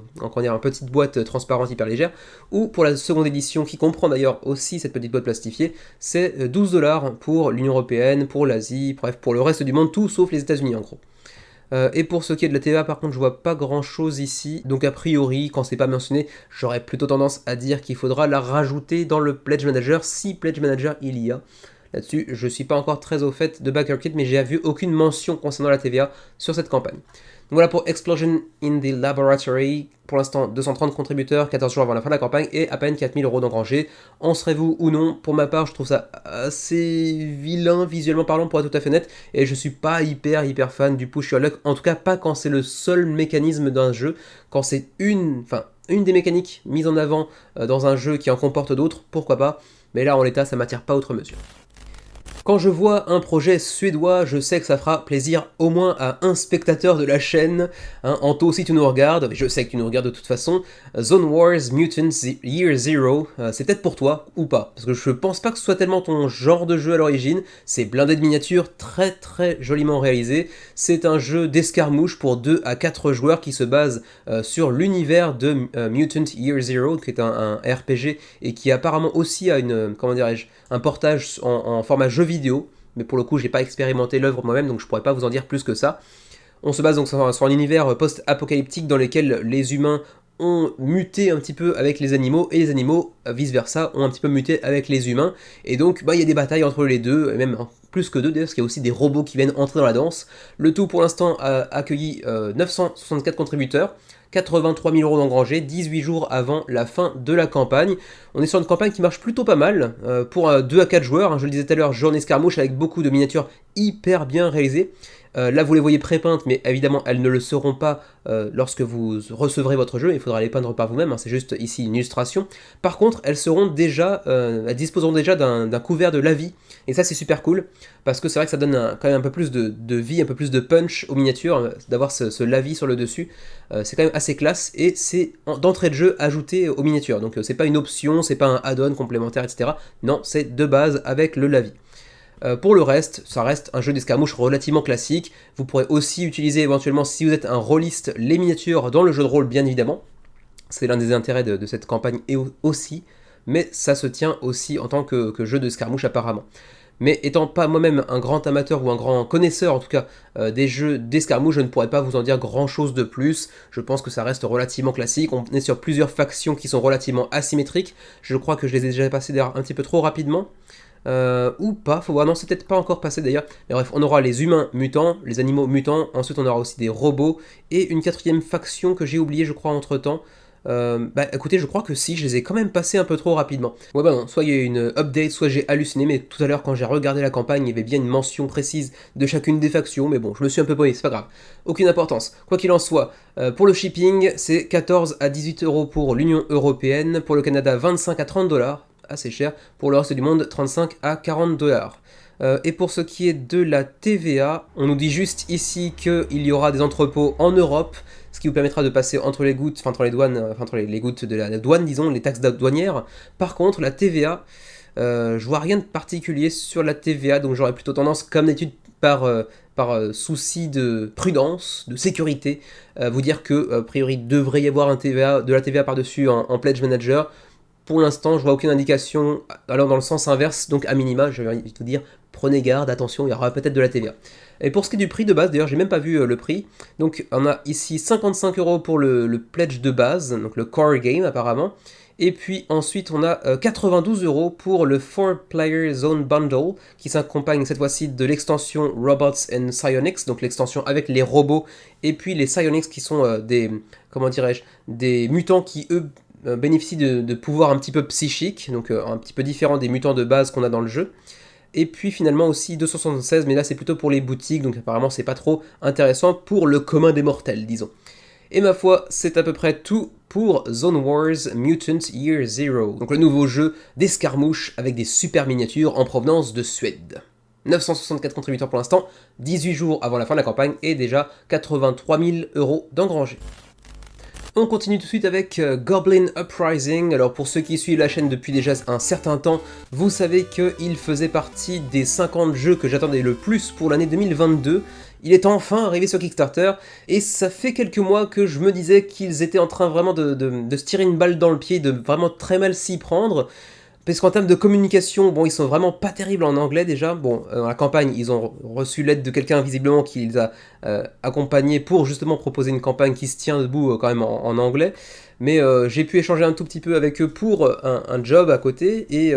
S1: petite boîte transparente hyper légère, ou pour la seconde édition, qui comprend d'ailleurs aussi cette petite boîte plastifiée, c'est 12 $ pour l'Union Européenne, pour l'Asie, bref, pour le reste du monde, tout sauf les États-Unis en gros. Et pour ce qui est de la TVA, par contre, je vois pas grand chose ici, donc a priori, quand c'est pas mentionné, j'aurais plutôt tendance à dire qu'il faudra la rajouter dans le Pledge Manager, si Pledge Manager il y a. Là-dessus, je ne suis pas encore très au fait de BackerKit, mais j'ai vu aucune mention concernant la TVA sur cette campagne. Donc voilà pour Explosion in the Laboratory. Pour l'instant, 230 contributeurs, 14 jours avant la fin de la campagne et à peine 4000 € d'engrangés. En serez-vous ou non? Pour ma part, je trouve ça assez vilain, visuellement parlant, pour être tout à fait net. Et je suis pas hyper fan du push your luck. En tout cas, pas quand c'est le seul mécanisme d'un jeu. Quand c'est une des mécaniques mises en avant dans un jeu qui en comporte d'autres, pourquoi pas. Mais là, en l'état, ça m'attire pas outre mesure. Quand je vois un projet suédois, je sais que ça fera plaisir au moins à un spectateur de la chaîne. Anto, si tu nous regardes, je sais que tu nous regardes de toute façon, Zone Wars Mutants Year Zero, c'est peut-être pour toi ou pas, parce que je pense pas que ce soit tellement ton genre de jeu à l'origine. C'est blindé de miniatures, très joliment réalisé. C'est un jeu d'escarmouche pour 2 à 4 joueurs qui se base sur l'univers de Mutant Year Zero, qui est un RPG et qui apparemment aussi a un portage en format jeu vidéo, mais pour le coup j'ai pas expérimenté l'œuvre moi-même, donc je pourrais pas vous en dire plus que ça. On se base donc sur un univers post-apocalyptique dans lequel les humains ont muté un petit peu avec les animaux, et les animaux, vice-versa, ont un petit peu muté avec les humains, et donc il y a des batailles entre les deux, et même plus que deux d'ailleurs, parce qu'il y a aussi des robots qui viennent entrer dans la danse. Le tout pour l'instant a accueilli 964 contributeurs, 83 000 € d'engrangés, 18 jours avant la fin de la campagne. On est sur une campagne qui marche plutôt pas mal, pour 2 à 4 joueurs, je le disais tout à l'heure, jeu en escarmouche avec beaucoup de miniatures hyper bien réalisées. Là vous les voyez pré-peintes, mais évidemment elles ne le seront pas lorsque vous recevrez votre jeu, il faudra les peindre par vous-même, c'est juste ici une illustration. Par contre, elles disposeront déjà d'un couvert de lavis, et ça c'est super cool, parce que c'est vrai que ça donne quand même un peu plus de vie, un peu plus de punch aux miniatures, d'avoir ce lavis sur le dessus, c'est quand même assez classe, et c'est d'entrée de jeu ajouté aux miniatures, donc c'est pas une option, c'est pas un add-on complémentaire, etc. Non, c'est de base avec le lavis. Pour le reste, ça reste un jeu d'escarmouche relativement classique. Vous pourrez aussi utiliser éventuellement, si vous êtes un rôliste, les miniatures dans le jeu de rôle, bien évidemment. C'est l'un des intérêts de cette campagne aussi. mais ça se tient aussi en tant que jeu d'escarmouche apparemment. Mais étant pas moi-même un grand amateur ou un grand connaisseur en tout cas des jeux d'escarmouche, je ne pourrais pas vous en dire grand chose de plus. Je pense que ça reste relativement classique. On est sur plusieurs factions qui sont relativement asymétriques. Je crois que je les ai déjà passées d'ailleurs un petit peu trop rapidement. Ou pas, faut voir, non c'est peut-être pas encore passé d'ailleurs, mais bref, on aura les humains mutants, les animaux mutants, ensuite on aura aussi des robots, et une quatrième faction que j'ai oubliée je crois entre temps. Bah écoutez, je crois que si, je les ai quand même passés un peu trop rapidement. Ouais bah non, soit il y a eu une update, soit j'ai halluciné, mais tout à l'heure quand j'ai regardé la campagne, il y avait bien une mention précise de chacune des factions, mais bon, je me suis un peu paumé, c'est pas grave. Aucune importance. Quoi qu'il en soit, pour le shipping, c'est 14 à 18 euros pour l'Union Européenne, pour le Canada 25 à 30 dollars, assez cher, pour le reste du monde 35 à 40 dollars. Et pour ce qui est de la TVA, on nous dit juste ici qu'il y aura des entrepôts en Europe, ce qui vous permettra de passer entre les gouttes, enfin entre les douanes, enfin entre les gouttes de la douane, disons, les taxes douanières. Par contre, la TVA, je vois rien de particulier sur la TVA, donc j'aurais plutôt tendance, comme d'habitude, par souci de prudence, de sécurité, vous dire que, a priori, devrait y avoir de la TVA par-dessus en Pledge Manager. Pour l'instant, je vois aucune indication allant dans le sens inverse, donc à minima, je vais te dire, prenez garde, attention, il y aura peut-être de la TVA. Et pour ce qui est du prix de base, d'ailleurs, j'ai même pas vu le prix. Donc, on a ici 55 euros pour le pledge de base, donc le core game apparemment. Et puis ensuite, on a 92 euros pour le 4-Player Zone Bundle, qui s'accompagne cette fois-ci de l'extension Robots and Psionics, donc l'extension avec les robots, et puis les Psionics qui sont comment dirais-je, des mutants qui, eux, bénéficient de pouvoirs un petit peu psychiques, donc un petit peu différents des mutants de base qu'on a dans le jeu. Et puis finalement aussi 276, mais là c'est plutôt pour les boutiques, donc apparemment c'est pas trop intéressant pour le commun des mortels, disons. Et ma foi, c'est à peu près tout pour Zone Wars Mutant Year Zero, donc le nouveau jeu d'escarmouche avec des super miniatures en provenance de Suède. 964 contributeurs pour l'instant, 18 jours avant la fin de la campagne et déjà 83 000 € d'engrangés. On continue tout de suite avec Goblin Uprising. Alors pour ceux qui suivent la chaîne depuis déjà un certain temps, vous savez qu'il faisait partie des 50 jeux que j'attendais le plus pour l'année 2022. Il est enfin arrivé sur Kickstarter, et ça fait quelques mois que je me disais qu'ils étaient en train vraiment de se tirer une balle dans le pied, de vraiment très mal s'y prendre. Parce qu'en termes de communication, bon, ils sont vraiment pas terribles en anglais déjà. Bon, dans la campagne, ils ont reçu l'aide de quelqu'un visiblement qui les a accompagnés pour justement proposer une campagne qui se tient debout quand même en anglais. Mais j'ai pu échanger un tout petit peu avec eux pour un job à côté, et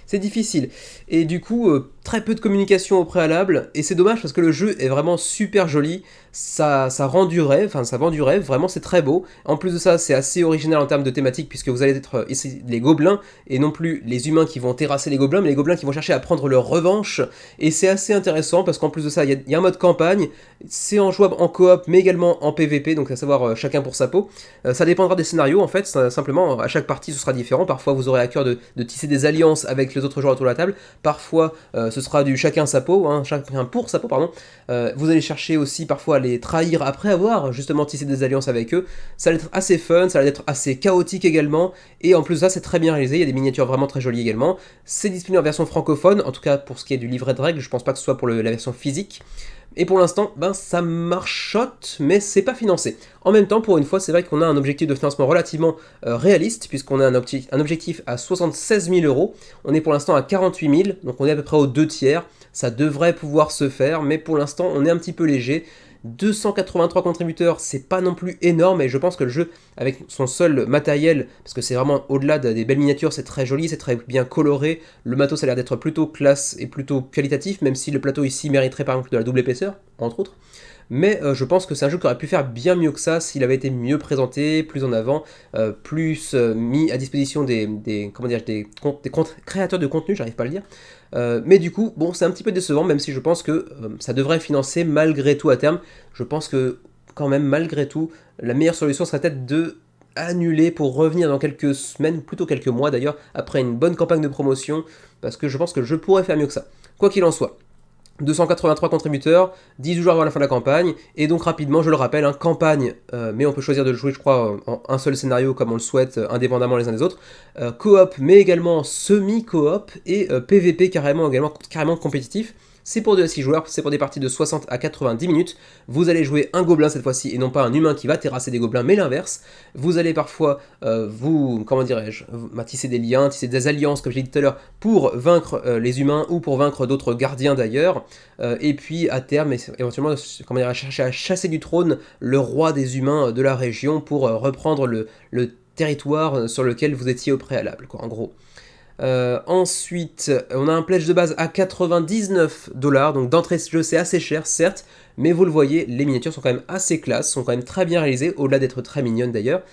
S1: c'est difficile. Et du coup, très peu de communication au préalable, et c'est dommage parce que le jeu est vraiment super joli. Ça rend du rêve, enfin ça vend du rêve, vraiment c'est très beau. En plus de ça, c'est assez original en termes de thématique, puisque vous allez être ici les gobelins, et non plus les humains qui vont terrasser les gobelins, mais les gobelins qui vont chercher à prendre leur revanche. Et c'est assez intéressant, parce qu'en plus de ça, il y a un mode campagne, c'est en jouable en coop, mais également en PVP, donc à savoir chacun pour sa peau. Ça dépendra des scénarios en fait, simplement à chaque partie ce sera différent. Parfois vous aurez à cœur de tisser des alliances avec les autres joueurs autour de la table, parfois ce sera du chacun sa peau, hein, chacun pour sa peau, pardon. Vous allez chercher aussi parfois à les trahir après avoir justement tissé des alliances avec eux. Ça va être assez fun, ça va être assez chaotique également, et en plus de ça c'est très bien réalisé, il y a des miniatures vraiment très jolies également. C'est disponible en version francophone, en tout cas pour ce qui est du livret de règles, je pense pas que ce soit pour la version physique. Et pour l'instant, ben ça marchote, mais c'est pas financé. En même temps, pour une fois, c'est vrai qu'on a un objectif de financement relativement réaliste, puisqu'on a un objectif à 76 000 €. On est pour l'instant à 48 000, donc on est à peu près aux 2/3. Ça devrait pouvoir se faire, mais pour l'instant, on est un petit peu léger. 283 contributeurs, c'est pas non plus énorme, et je pense que le jeu, avec son seul matériel, parce que c'est vraiment au-delà des belles miniatures, c'est très joli, c'est très bien coloré, le matos a l'air d'être plutôt classe et plutôt qualitatif, même si le plateau ici mériterait par exemple de la double épaisseur, entre autres. Mais je pense que c'est un jeu qui aurait pu faire bien mieux que ça s'il avait été mieux présenté, plus en avant, plus mis à disposition des créateurs de contenu, j'arrive pas à le dire. Mais du coup, bon, c'est un petit peu décevant, même si je pense que ça devrait financer malgré tout à terme. Je pense que quand même, malgré tout, la meilleure solution serait peut-être de annuler pour revenir dans quelques semaines, plutôt quelques mois d'ailleurs, après une bonne campagne de promotion, parce que je pense que le jeu pourrait faire mieux que ça. Quoi qu'il en soit. 283 contributeurs, 18 jours avant la fin de la campagne, et donc rapidement, je le rappelle, hein, campagne, mais on peut choisir de le jouer, je crois, en un seul scénario comme on le souhaite, indépendamment les uns des autres, coop, mais également semi-coop, et PVP carrément compétitif. C'est pour 2 à 6 joueurs, c'est pour des parties de 60 à 90 minutes. Vous allez jouer un gobelin cette fois-ci et non pas un humain qui va terrasser des gobelins, mais l'inverse. Vous allez parfois tisser des liens, tisser des alliances, comme j'ai dit tout à l'heure, pour vaincre les humains ou pour vaincre d'autres gardiens d'ailleurs. Et puis à terme, éventuellement, chercher à chasser du trône le roi des humains de la région pour reprendre le territoire sur lequel vous étiez au préalable, quoi, en gros. Ensuite, on a un pledge de base à 99$, donc d'entrée de jeu c'est assez cher, certes, mais vous le voyez, les miniatures sont quand même assez classe, sont quand même très bien réalisées, au-delà d'être très mignonnes d'ailleurs.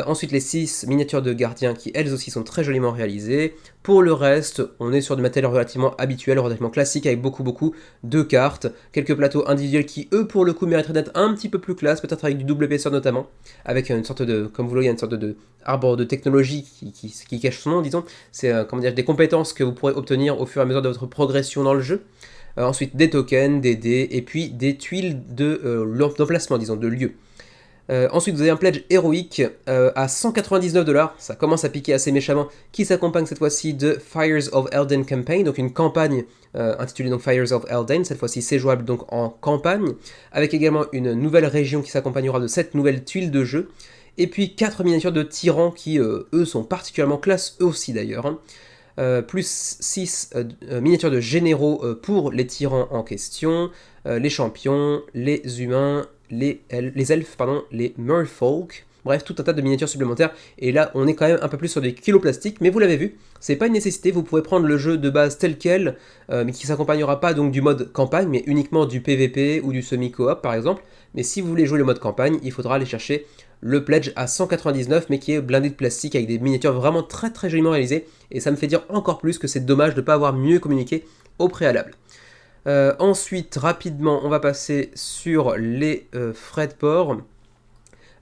S1: Ensuite, les 6 miniatures de gardiens qui elles aussi sont très joliment réalisées. Pour le reste, on est sur du matériel relativement habituel, relativement classique, avec beaucoup de cartes, quelques plateaux individuels qui, eux, pour le coup, mériteraient d'être un petit peu plus classe, peut-être avec du double épaisseur notamment, avec une sorte de, comme vous le voyez, une sorte de arbre de technologie qui cache son nom, disons. C'est des compétences que vous pourrez obtenir au fur et à mesure de votre progression dans le jeu. Ensuite, des tokens, des dés, et puis des tuiles d'emplacement, disons, de lieu. Ensuite, vous avez un pledge héroïque à 199$, ça commence à piquer assez méchamment, qui s'accompagne cette fois-ci de Fires of Elden Campaign, donc une campagne intitulée donc Fires of Elden, cette fois-ci c'est jouable donc en campagne, avec également une nouvelle région qui s'accompagnera de cette nouvelle tuile de jeu, et puis 4 miniatures de tyrans qui, eux, sont particulièrement classe, eux aussi d'ailleurs, plus 6 miniatures de généraux pour les tyrans en question, les champions, les humains, les elfes, les merfolk, bref, tout un tas de miniatures supplémentaires, et là on est quand même un peu plus sur des kilos plastiques, mais vous l'avez vu, c'est pas une nécessité, vous pouvez prendre le jeu de base tel quel, mais qui s'accompagnera pas donc du mode campagne, mais uniquement du PVP ou du semi-coop par exemple, mais si vous voulez jouer le mode campagne, il faudra aller chercher le pledge à 199, mais qui est blindé de plastique avec des miniatures vraiment très joliment réalisées, et ça me fait dire encore plus que c'est dommage de ne pas avoir mieux communiqué au préalable. Ensuite, rapidement, on va passer sur les frais de port.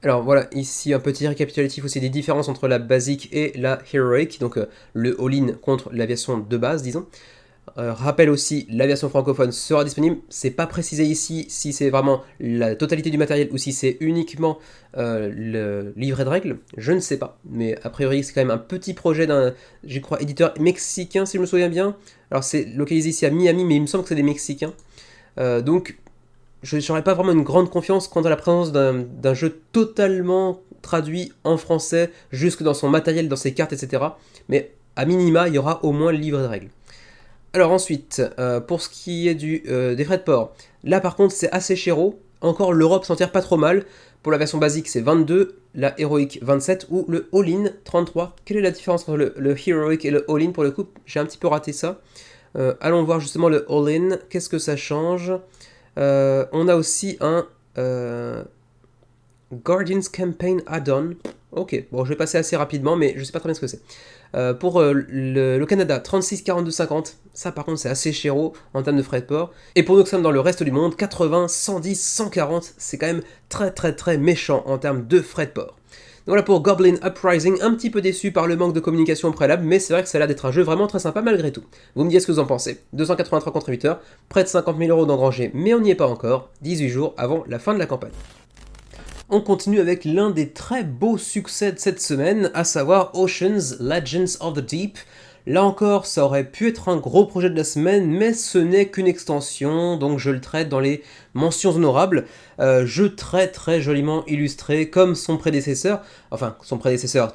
S1: Alors voilà, ici un petit récapitulatif aussi des différences entre la basique et la heroic, donc le all-in contre la version de base, disons. Rappel aussi, la version francophone sera disponible, c'est pas précisé ici si c'est vraiment la totalité du matériel ou si c'est uniquement le livret de règles, je ne sais pas, mais a priori c'est quand même un petit projet d'un, je crois, éditeur mexicain si je me souviens bien. Alors c'est localisé ici à Miami, mais il me semble que c'est des Mexicains, donc je n'aurais pas vraiment une grande confiance quant à la présence d'un jeu totalement traduit en français, jusque dans son matériel, dans ses cartes, etc. Mais à minima, il y aura au moins le livret de règles. Alors ensuite, pour ce qui est des frais de port, là par contre c'est assez chéro, encore l'Europe s'en tire pas trop mal, pour la version basique c'est 22, la héroïque 27 ou le all-in 33. Quelle est la différence entre le heroic et le all-in pour le coup? J'ai un petit peu raté ça. Allons voir justement le all-in, qu'est-ce que ça change? On a aussi un Guardians Campaign Add-on. Ok, bon je vais passer assez rapidement, mais je sais pas très bien ce que c'est. Pour le Canada, 36, 42, 50. Ça par contre c'est assez chéro en termes de frais de port. Et pour nous qui sommes dans le reste du monde, 80, 110, 140, c'est quand même très méchant en termes de frais de port. Donc voilà pour Goblin Uprising, un petit peu déçu par le manque de communication préalable, mais c'est vrai que ça a l'air d'être un jeu vraiment très sympa malgré tout. Vous me dites ce que vous en pensez. 283 contributeurs, près de 50 000 € d'engrangés, mais on n'y est pas encore, 18 jours avant la fin de la campagne. On continue avec l'un des très beaux succès de cette semaine, à savoir Oceans Legends of the Deep. Là encore, ça aurait pu être un gros projet de la semaine, mais ce n'est qu'une extension, donc je le traite dans les mentions honorables. Jeu très joliment illustré, comme son prédécesseur,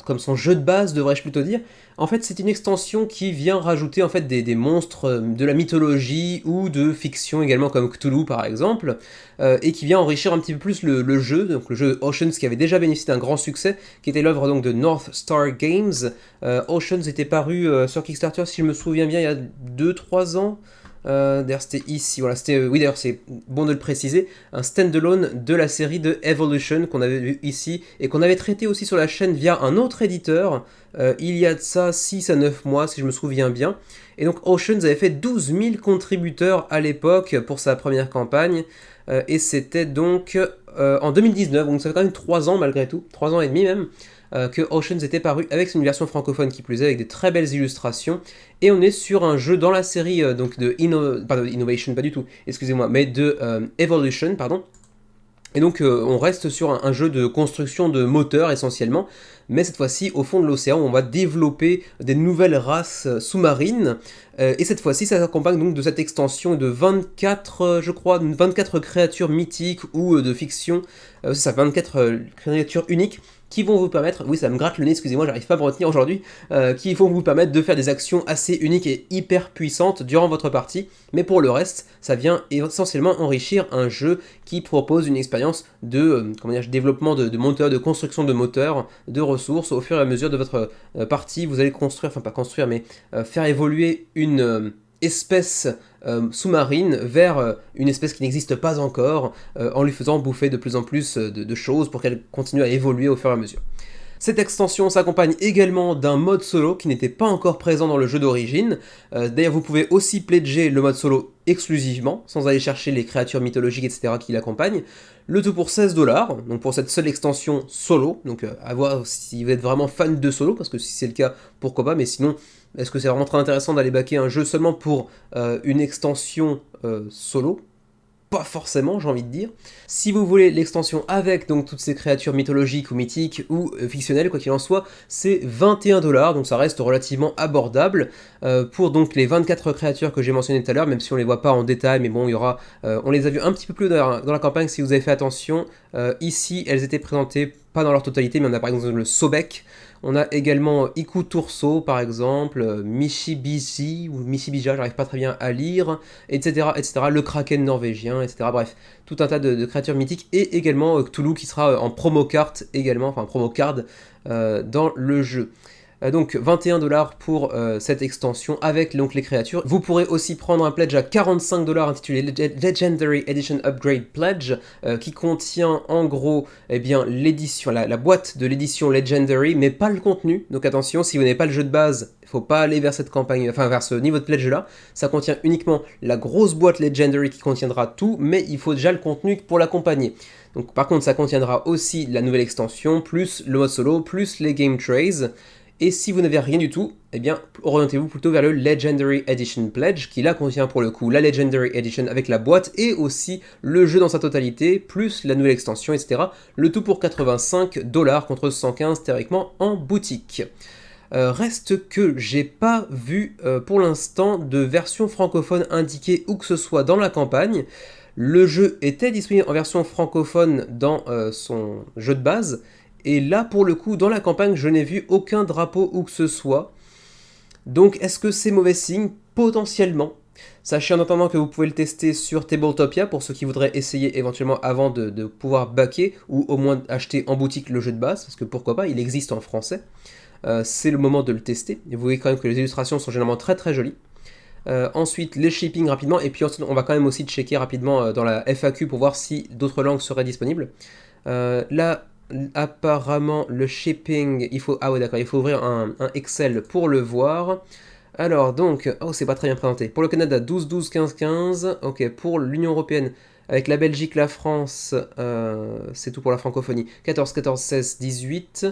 S1: comme son jeu de base, devrais-je plutôt dire. En fait, c'est une extension qui vient rajouter en fait des monstres de la mythologie ou de fiction également, comme Cthulhu par exemple, et qui vient enrichir un petit peu plus le jeu, donc le jeu Oceans qui avait déjà bénéficié d'un grand succès, qui était l'œuvre donc de North Star Games. Oceans était paru sur Kickstarter, si je me souviens bien, il y a 2-3 ans. D'ailleurs c'était ici, voilà, oui d'ailleurs c'est bon de le préciser, un standalone de la série de Evolution qu'on avait vu ici et qu'on avait traité aussi sur la chaîne via un autre éditeur il y a de ça 6 à 9 mois si je me souviens bien. Et donc Oceans avait fait 12 000 contributeurs à l'époque pour sa première campagne et c'était donc en 2019, donc ça fait quand même 3 ans malgré tout, 3 ans et demi même, que Oceans était paru avec une version francophone qui plus est, avec des très belles illustrations, et on est sur un jeu dans la série donc de Innovation, pas du tout, excusez-moi, mais de Evolution, pardon, Et donc on reste sur un jeu de construction de moteurs essentiellement, mais cette fois-ci au fond de l'océan on va développer des nouvelles races sous-marines, et cette fois-ci ça s'accompagne donc de cette extension de 24, je crois, 24 créatures mythiques ou de fiction, c'est ça, 24 créatures uniques qui vont vous permettre, oui ça me gratte le nez, excusez-moi, j'arrive pas à me retenir aujourd'hui, qui vont vous permettre de faire des actions assez uniques et hyper puissantes durant votre partie, mais pour le reste, ça vient essentiellement enrichir un jeu qui propose une expérience de développement de moteurs, de construction de moteurs, de ressources. Au fur et à mesure de votre partie, vous allez construire, enfin pas construire, mais faire évoluer une espèce sous-marine vers une espèce qui n'existe pas encore, en lui faisant bouffer de plus en plus de choses pour qu'elle continue à évoluer au fur et à mesure. Cette extension s'accompagne également d'un mode solo qui n'était pas encore présent dans le jeu d'origine. D'ailleurs, vous pouvez aussi pledger le mode solo exclusivement, sans aller chercher les créatures mythologiques, etc. qui l'accompagnent. Le tout pour 16$, donc pour cette seule extension solo. Donc à voir si vous êtes vraiment fan de solo, parce que si c'est le cas, pourquoi pas, mais sinon, est-ce que c'est vraiment très intéressant d'aller backer un jeu seulement pour une extension solo ? Pas forcément, j'ai envie de dire. Si vous voulez l'extension avec donc toutes ces créatures mythologiques ou mythiques ou fictionnelles, quoi qu'il en soit, c'est 21$, donc ça reste relativement abordable pour donc les 24 créatures que j'ai mentionnées tout à l'heure, même si on les voit pas en détail, mais bon, il y aura, on les a vues un petit peu plus dans la campagne si vous avez fait attention. Ici, elles étaient présentées pas dans leur totalité, mais on a par exemple le Sobek. On a également Iku Turso, par exemple, Michibishi, ou Michibija, j'arrive pas très bien à lire, etc., etc., le Kraken norvégien, etc., bref, tout un tas de créatures mythiques, et également Cthulhu qui sera en promo carte également, enfin promo card dans le jeu. Donc 21$ pour cette extension avec donc les créatures. Vous pourrez aussi prendre un pledge à 45$ intitulé Legendary Edition Upgrade Pledge qui contient en gros l'édition, la boîte de l'édition Legendary, mais pas le contenu. Donc attention, si vous n'avez pas le jeu de base, il ne faut pas aller vers cette campagne, enfin vers ce niveau de pledge là. Ça contient uniquement la grosse boîte Legendary qui contiendra tout, mais il faut déjà le contenu pour l'accompagner. Donc par contre, ça contiendra aussi la nouvelle extension, plus le mode solo, plus les game trays. Et si vous n'avez rien du tout, eh bien, orientez-vous plutôt vers le Legendary Edition Pledge, qui là contient pour le coup la Legendary Edition avec la boîte et aussi le jeu dans sa totalité, plus la nouvelle extension, etc. Le tout pour 85$ contre 115 théoriquement en boutique. Reste que j'ai pas vu pour l'instant de version francophone indiquée où que ce soit dans la campagne. Le jeu était disponible en version francophone dans son jeu de base, et là, pour le coup, dans la campagne, je n'ai vu aucun drapeau où que ce soit. Donc, est-ce que c'est mauvais signe ? Potentiellement. Sachez en attendant que vous pouvez le tester sur Tabletopia pour ceux qui voudraient essayer éventuellement avant de pouvoir backer ou au moins acheter en boutique le jeu de base, parce que pourquoi pas, il existe en français. C'est le moment de le tester. Et vous voyez quand même que les illustrations sont généralement très très jolies. Ensuite, les shipping rapidement, et puis ensuite, on va quand même aussi checker rapidement dans la FAQ pour voir si d'autres langues seraient disponibles. Là, apparemment, le shipping, il faut... Ah ouais, d'accord, il faut ouvrir un Excel pour le voir. Alors, donc... Oh, c'est pas très bien présenté. Pour le Canada, 12, 12, 15, 15. Ok, pour l'Union Européenne, avec la Belgique, la France, c'est tout pour la francophonie. 14, 14, 16, 18.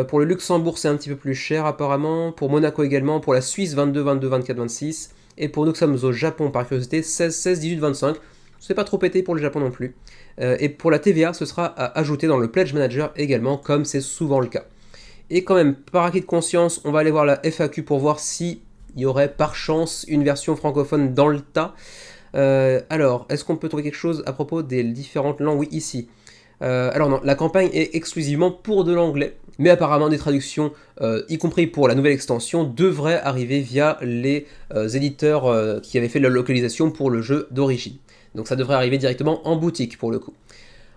S1: Pour le Luxembourg, c'est un petit peu plus cher, apparemment. Pour Monaco également. Pour la Suisse, 22, 22, 24, 26. Et pour nous qui sommes au Japon, par curiosité, 16, 16, 18, 25. C'est pas trop pété pour le Japon non plus. Et pour la TVA, ce sera à ajouter dans le Pledge Manager également, comme c'est souvent le cas. Et quand même, par acquis de conscience, on va aller voir la FAQ pour voir s'il y aurait par chance une version francophone dans le tas. Alors, est-ce qu'on peut trouver quelque chose à propos des différentes langues ? Oui, ici. Alors non, la campagne est exclusivement pour de l'anglais, mais apparemment des traductions, y compris pour la nouvelle extension, devraient arriver via les éditeurs qui avaient fait la localisation pour le jeu d'origine. Donc ça devrait arriver directement en boutique pour le coup.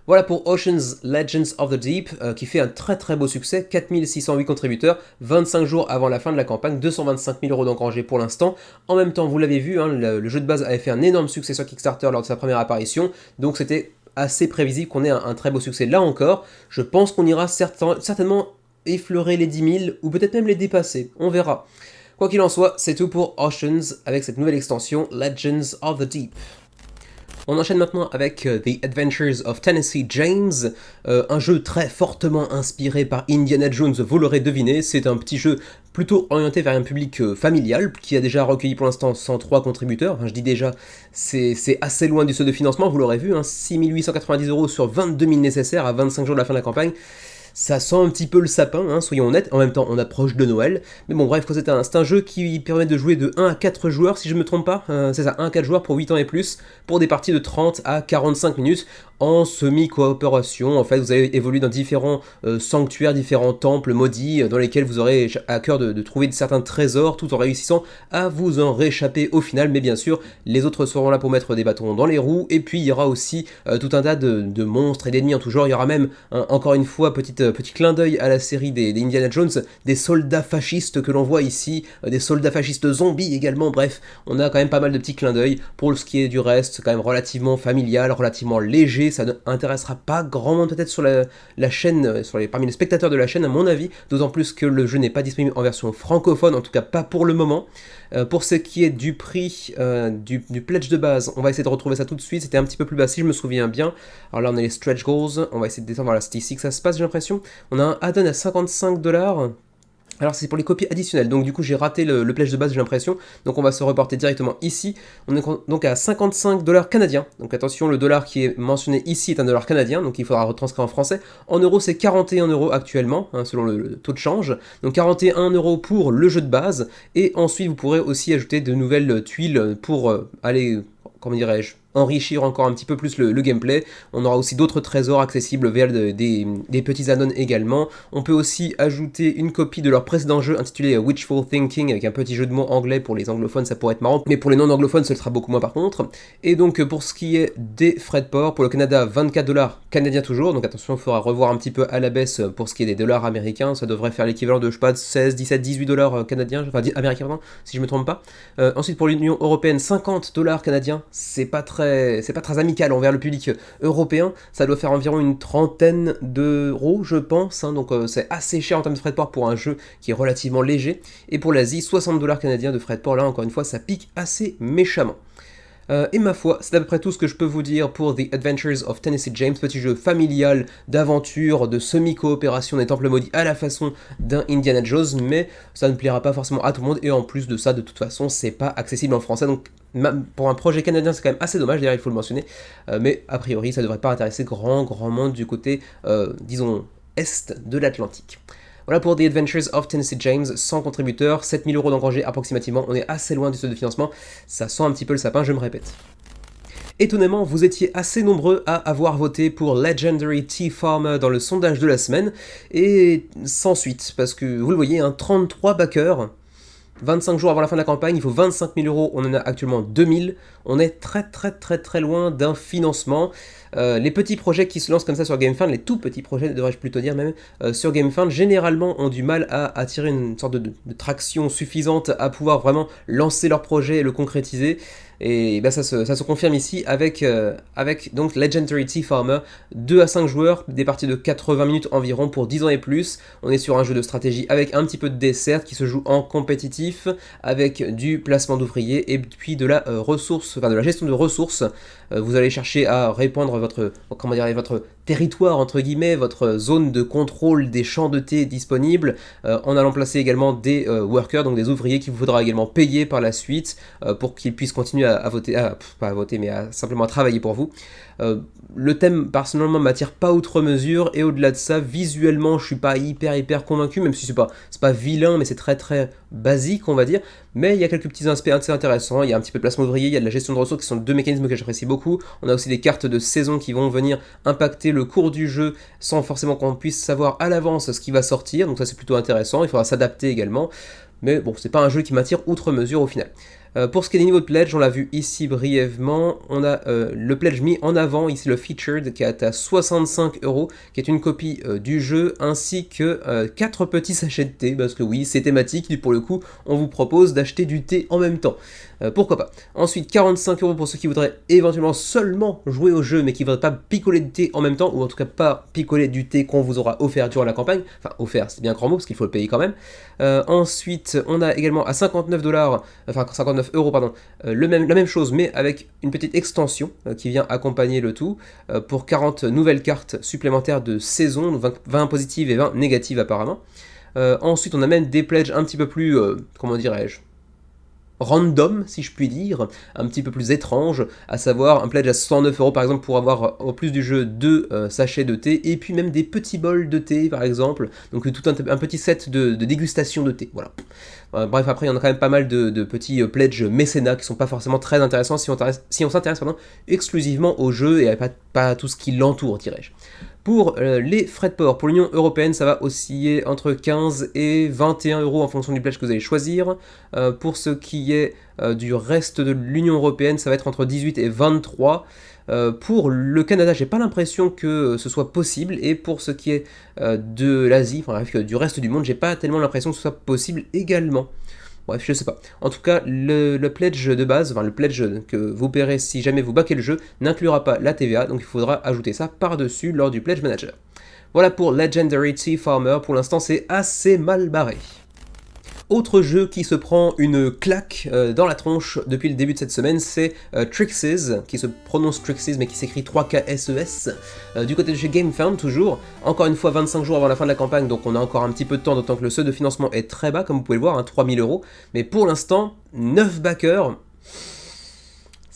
S1: Voilà pour Ocean's Legends of the Deep, qui fait un très très beau succès, 4608 contributeurs, 25 jours avant la fin de la campagne, 225 000 € d'engrangés pour l'instant. En même temps, vous l'avez vu, hein, le jeu de base avait fait un énorme succès sur Kickstarter lors de sa première apparition, donc c'était assez prévisible qu'on ait un très beau succès là encore. Je pense qu'on ira certainement effleurer les 10 000, ou peut-être même les dépasser, on verra. Quoi qu'il en soit, c'est tout pour Oceans avec cette nouvelle extension Legends of the Deep. On enchaîne maintenant avec The Adventures of Tennessee James, un jeu très fortement inspiré par Indiana Jones, vous l'aurez deviné, c'est un petit jeu plutôt orienté vers un public familial, qui a déjà recueilli pour l'instant 103 contributeurs, enfin, je dis déjà, c'est assez loin du seuil de financement, vous l'aurez vu, hein, 6 890 € sur 22 000 nécessaires à 25 jours de la fin de la campagne. Ça sent un petit peu le sapin, hein, soyons honnêtes, en même temps on approche de Noël, mais bon bref, c'est un jeu qui permet de jouer de 1 à 4 joueurs si je me trompe pas, c'est ça, 1 à 4 joueurs pour 8 ans et plus, pour des parties de 30 à 45 minutes, en semi-coopération. En fait, vous allez évoluer dans différents sanctuaires, différents temples maudits, dans lesquels vous aurez à cœur de trouver certains trésors, tout en réussissant à vous en réchapper au final, mais bien sûr, les autres seront là pour mettre des bâtons dans les roues, et puis il y aura aussi tout un tas de monstres et d'ennemis en tout genre, il y aura même, encore une fois, petit clin d'œil à la série des Indiana Jones, des soldats fascistes que l'on voit ici, des soldats fascistes zombies également, bref, on a quand même pas mal de petits clins d'œil. Pour ce qui est du reste, c'est quand même relativement familial, relativement léger, ça n'intéressera pas grand monde peut-être sur la chaîne, parmi les spectateurs de la chaîne à mon avis, d'autant plus que le jeu n'est pas disponible en version francophone, en tout cas pas pour le moment. Pour ce qui est du prix du pledge de base, on va essayer de retrouver ça tout de suite, c'était un petit peu plus bas si je me souviens bien. Alors là on a les stretch goals, on va essayer de descendre, voilà, c'est ici que ça se passe j'ai l'impression. On a un add-on à 55$. Alors c'est pour les copies additionnelles, donc du coup j'ai raté le pledge de base j'ai l'impression, donc on va se reporter directement ici, on est donc à 55$ canadiens, donc attention le dollar qui est mentionné ici est un dollar canadien, donc il faudra retranscrire en français, en euros c'est 41€ actuellement, hein, selon le taux de change, donc 41€ pour le jeu de base, et ensuite vous pourrez aussi ajouter de nouvelles tuiles pour aller, comment dirais-je, enrichir encore un petit peu plus le gameplay. On aura aussi d'autres trésors accessibles via des petits add-ons également. On peut aussi ajouter une copie de leur précédent jeu intitulé Wishful Thinking avec un petit jeu de mots anglais pour les anglophones, ça pourrait être marrant, mais pour les non-anglophones, ce sera beaucoup moins par contre. Et donc pour ce qui est des frais de port, pour le Canada, 24$ canadiens toujours, donc attention, il faudra revoir un petit peu à la baisse pour ce qui est des dollars américains, ça devrait faire l'équivalent de, je sais pas, 16, 17, 18$ canadiens, enfin américains, pardon, si je me trompe pas. Ensuite pour l'Union Européenne, 50$ canadiens, c'est pas très amical envers le public européen, ça doit faire environ une trentaine d'euros je pense, hein, donc c'est assez cher en termes de frais de port pour un jeu qui est relativement léger, et pour l'Asie, 60$ canadiens de frais de port, là encore une fois ça pique assez méchamment. Et ma foi, c'est à peu près tout ce que je peux vous dire pour The Adventures of Tennessee James, petit jeu familial, d'aventure, de semi-coopération des temples maudits à la façon d'un Indiana Jones, mais ça ne plaira pas forcément à tout le monde, et en plus de ça, de toute façon, c'est pas accessible en français, donc pour un projet canadien, c'est quand même assez dommage, d'ailleurs il faut le mentionner, mais a priori, ça devrait pas intéresser grand monde du côté, disons, est de l'Atlantique. Voilà pour The Adventures of Tennessee James, 100 contributeurs, 7 000€ d'engrangés approximativement, on est assez loin du seuil de financement, ça sent un petit peu le sapin, je me répète. Étonnamment, vous étiez assez nombreux à avoir voté pour Legendary Tea Farmer dans le sondage de la semaine, et sans suite, parce que vous le voyez, 33 backers, 25 jours avant la fin de la campagne, il faut 25 000€, on en a actuellement 2000, on est très loin d'un financement. Les petits projets qui se lancent comme ça sur GameFound, les tout petits projets devrais-je plutôt dire même, sur GameFound, généralement ont du mal à attirer une sorte de traction suffisante à pouvoir vraiment lancer leur projet et le concrétiser. Et ben ça se confirme ici avec donc Legendary Tea Farmer, 2 à 5 joueurs, des parties de 80 minutes environ pour 10 ans et plus. On est sur un jeu de stratégie avec un petit peu de dessert qui se joue en compétitif, avec du placement d'ouvriers et puis de la de la gestion de ressources. Vous allez chercher à répandre votre territoire entre guillemets, votre zone de contrôle des champs de thé disponibles, en allant placer également des workers, donc des ouvriers qu'il vous faudra également payer par la suite pour qu'ils puissent continuer à voter, pas à voter, mais simplement à travailler pour vous. Le thème personnellement m'attire pas outre mesure, et au-delà de ça, visuellement je suis pas hyper convaincu, même si c'est pas vilain, mais c'est très basique on va dire, mais il y a quelques petits aspects assez intéressants, il y a un petit peu de placement ouvrier, il y a de la gestion de ressources qui sont deux mécanismes que j'apprécie beaucoup, on a aussi des cartes de saison qui vont venir impacter le cours du jeu sans forcément qu'on puisse savoir à l'avance ce qui va sortir, donc ça c'est plutôt intéressant, il faudra s'adapter également, mais bon, c'est pas un jeu qui m'attire outre mesure au final. Pour ce qui est des niveaux de pledge, on l'a vu ici brièvement, on a le pledge mis en avant, ici le featured, qui est à 65€, qui est une copie du jeu, ainsi que 4 petits sachets de thé, parce que oui, c'est thématique, et pour le coup, on vous propose d'acheter du thé en même temps. pourquoi pas. Ensuite, 45 € pour ceux qui voudraient éventuellement seulement jouer au jeu, mais qui ne voudraient pas picoler du thé en même temps, ou en tout cas pas picoler du thé qu'on vous aura offert durant la campagne. Enfin, offert, c'est bien un grand mot, parce qu'il faut le payer quand même. Ensuite, on a également à 59 $, enfin 59 € pardon, la même chose, mais avec une petite extension qui vient accompagner le tout, pour 40 nouvelles cartes supplémentaires de saison, 20 positives et 20 négatives apparemment. Ensuite, on a même des pledges un petit peu plus, comment dirais-je, random, si je puis dire, un petit peu plus étrange, à savoir un pledge à 109 € par exemple pour avoir au plus du jeu 2 sachets de thé, et puis même des petits bols de thé par exemple, donc tout un petit set de dégustation de thé, voilà. Bref, après il y en a quand même pas mal de petits pledges mécénat qui sont pas forcément très intéressants si on s'intéresse exclusivement au jeu et pas à tout ce qui l'entoure, dirais-je. Pour les frais de port, pour l'Union Européenne, ça va osciller entre 15 et 21 € en fonction du pledge que vous allez choisir. Pour ce qui est du reste de l'Union Européenne, ça va être entre 18 et 23. Pour le Canada, j'ai pas l'impression que ce soit possible, et pour ce qui est de l'Asie, enfin bref, du reste du monde, j'ai pas tellement l'impression que ce soit possible également. Bref, je sais pas. En tout cas, le pledge de base, enfin le pledge que vous paierez si jamais vous backez le jeu, n'inclura pas la TVA, donc il faudra ajouter ça par-dessus lors du pledge manager. Voilà pour Legendary Tea Farmer, pour l'instant c'est assez mal barré. Autre jeu qui se prend une claque dans la tronche depuis le début de cette semaine, c'est Trixes, qui se prononce Trixes mais qui s'écrit 3KSES, du côté de chez GameFound toujours, encore une fois 25 jours avant la fin de la campagne, donc on a encore un petit peu de temps, d'autant que le seuil de financement est très bas, comme vous pouvez le voir, 3000 €, mais pour l'instant, 9 backers.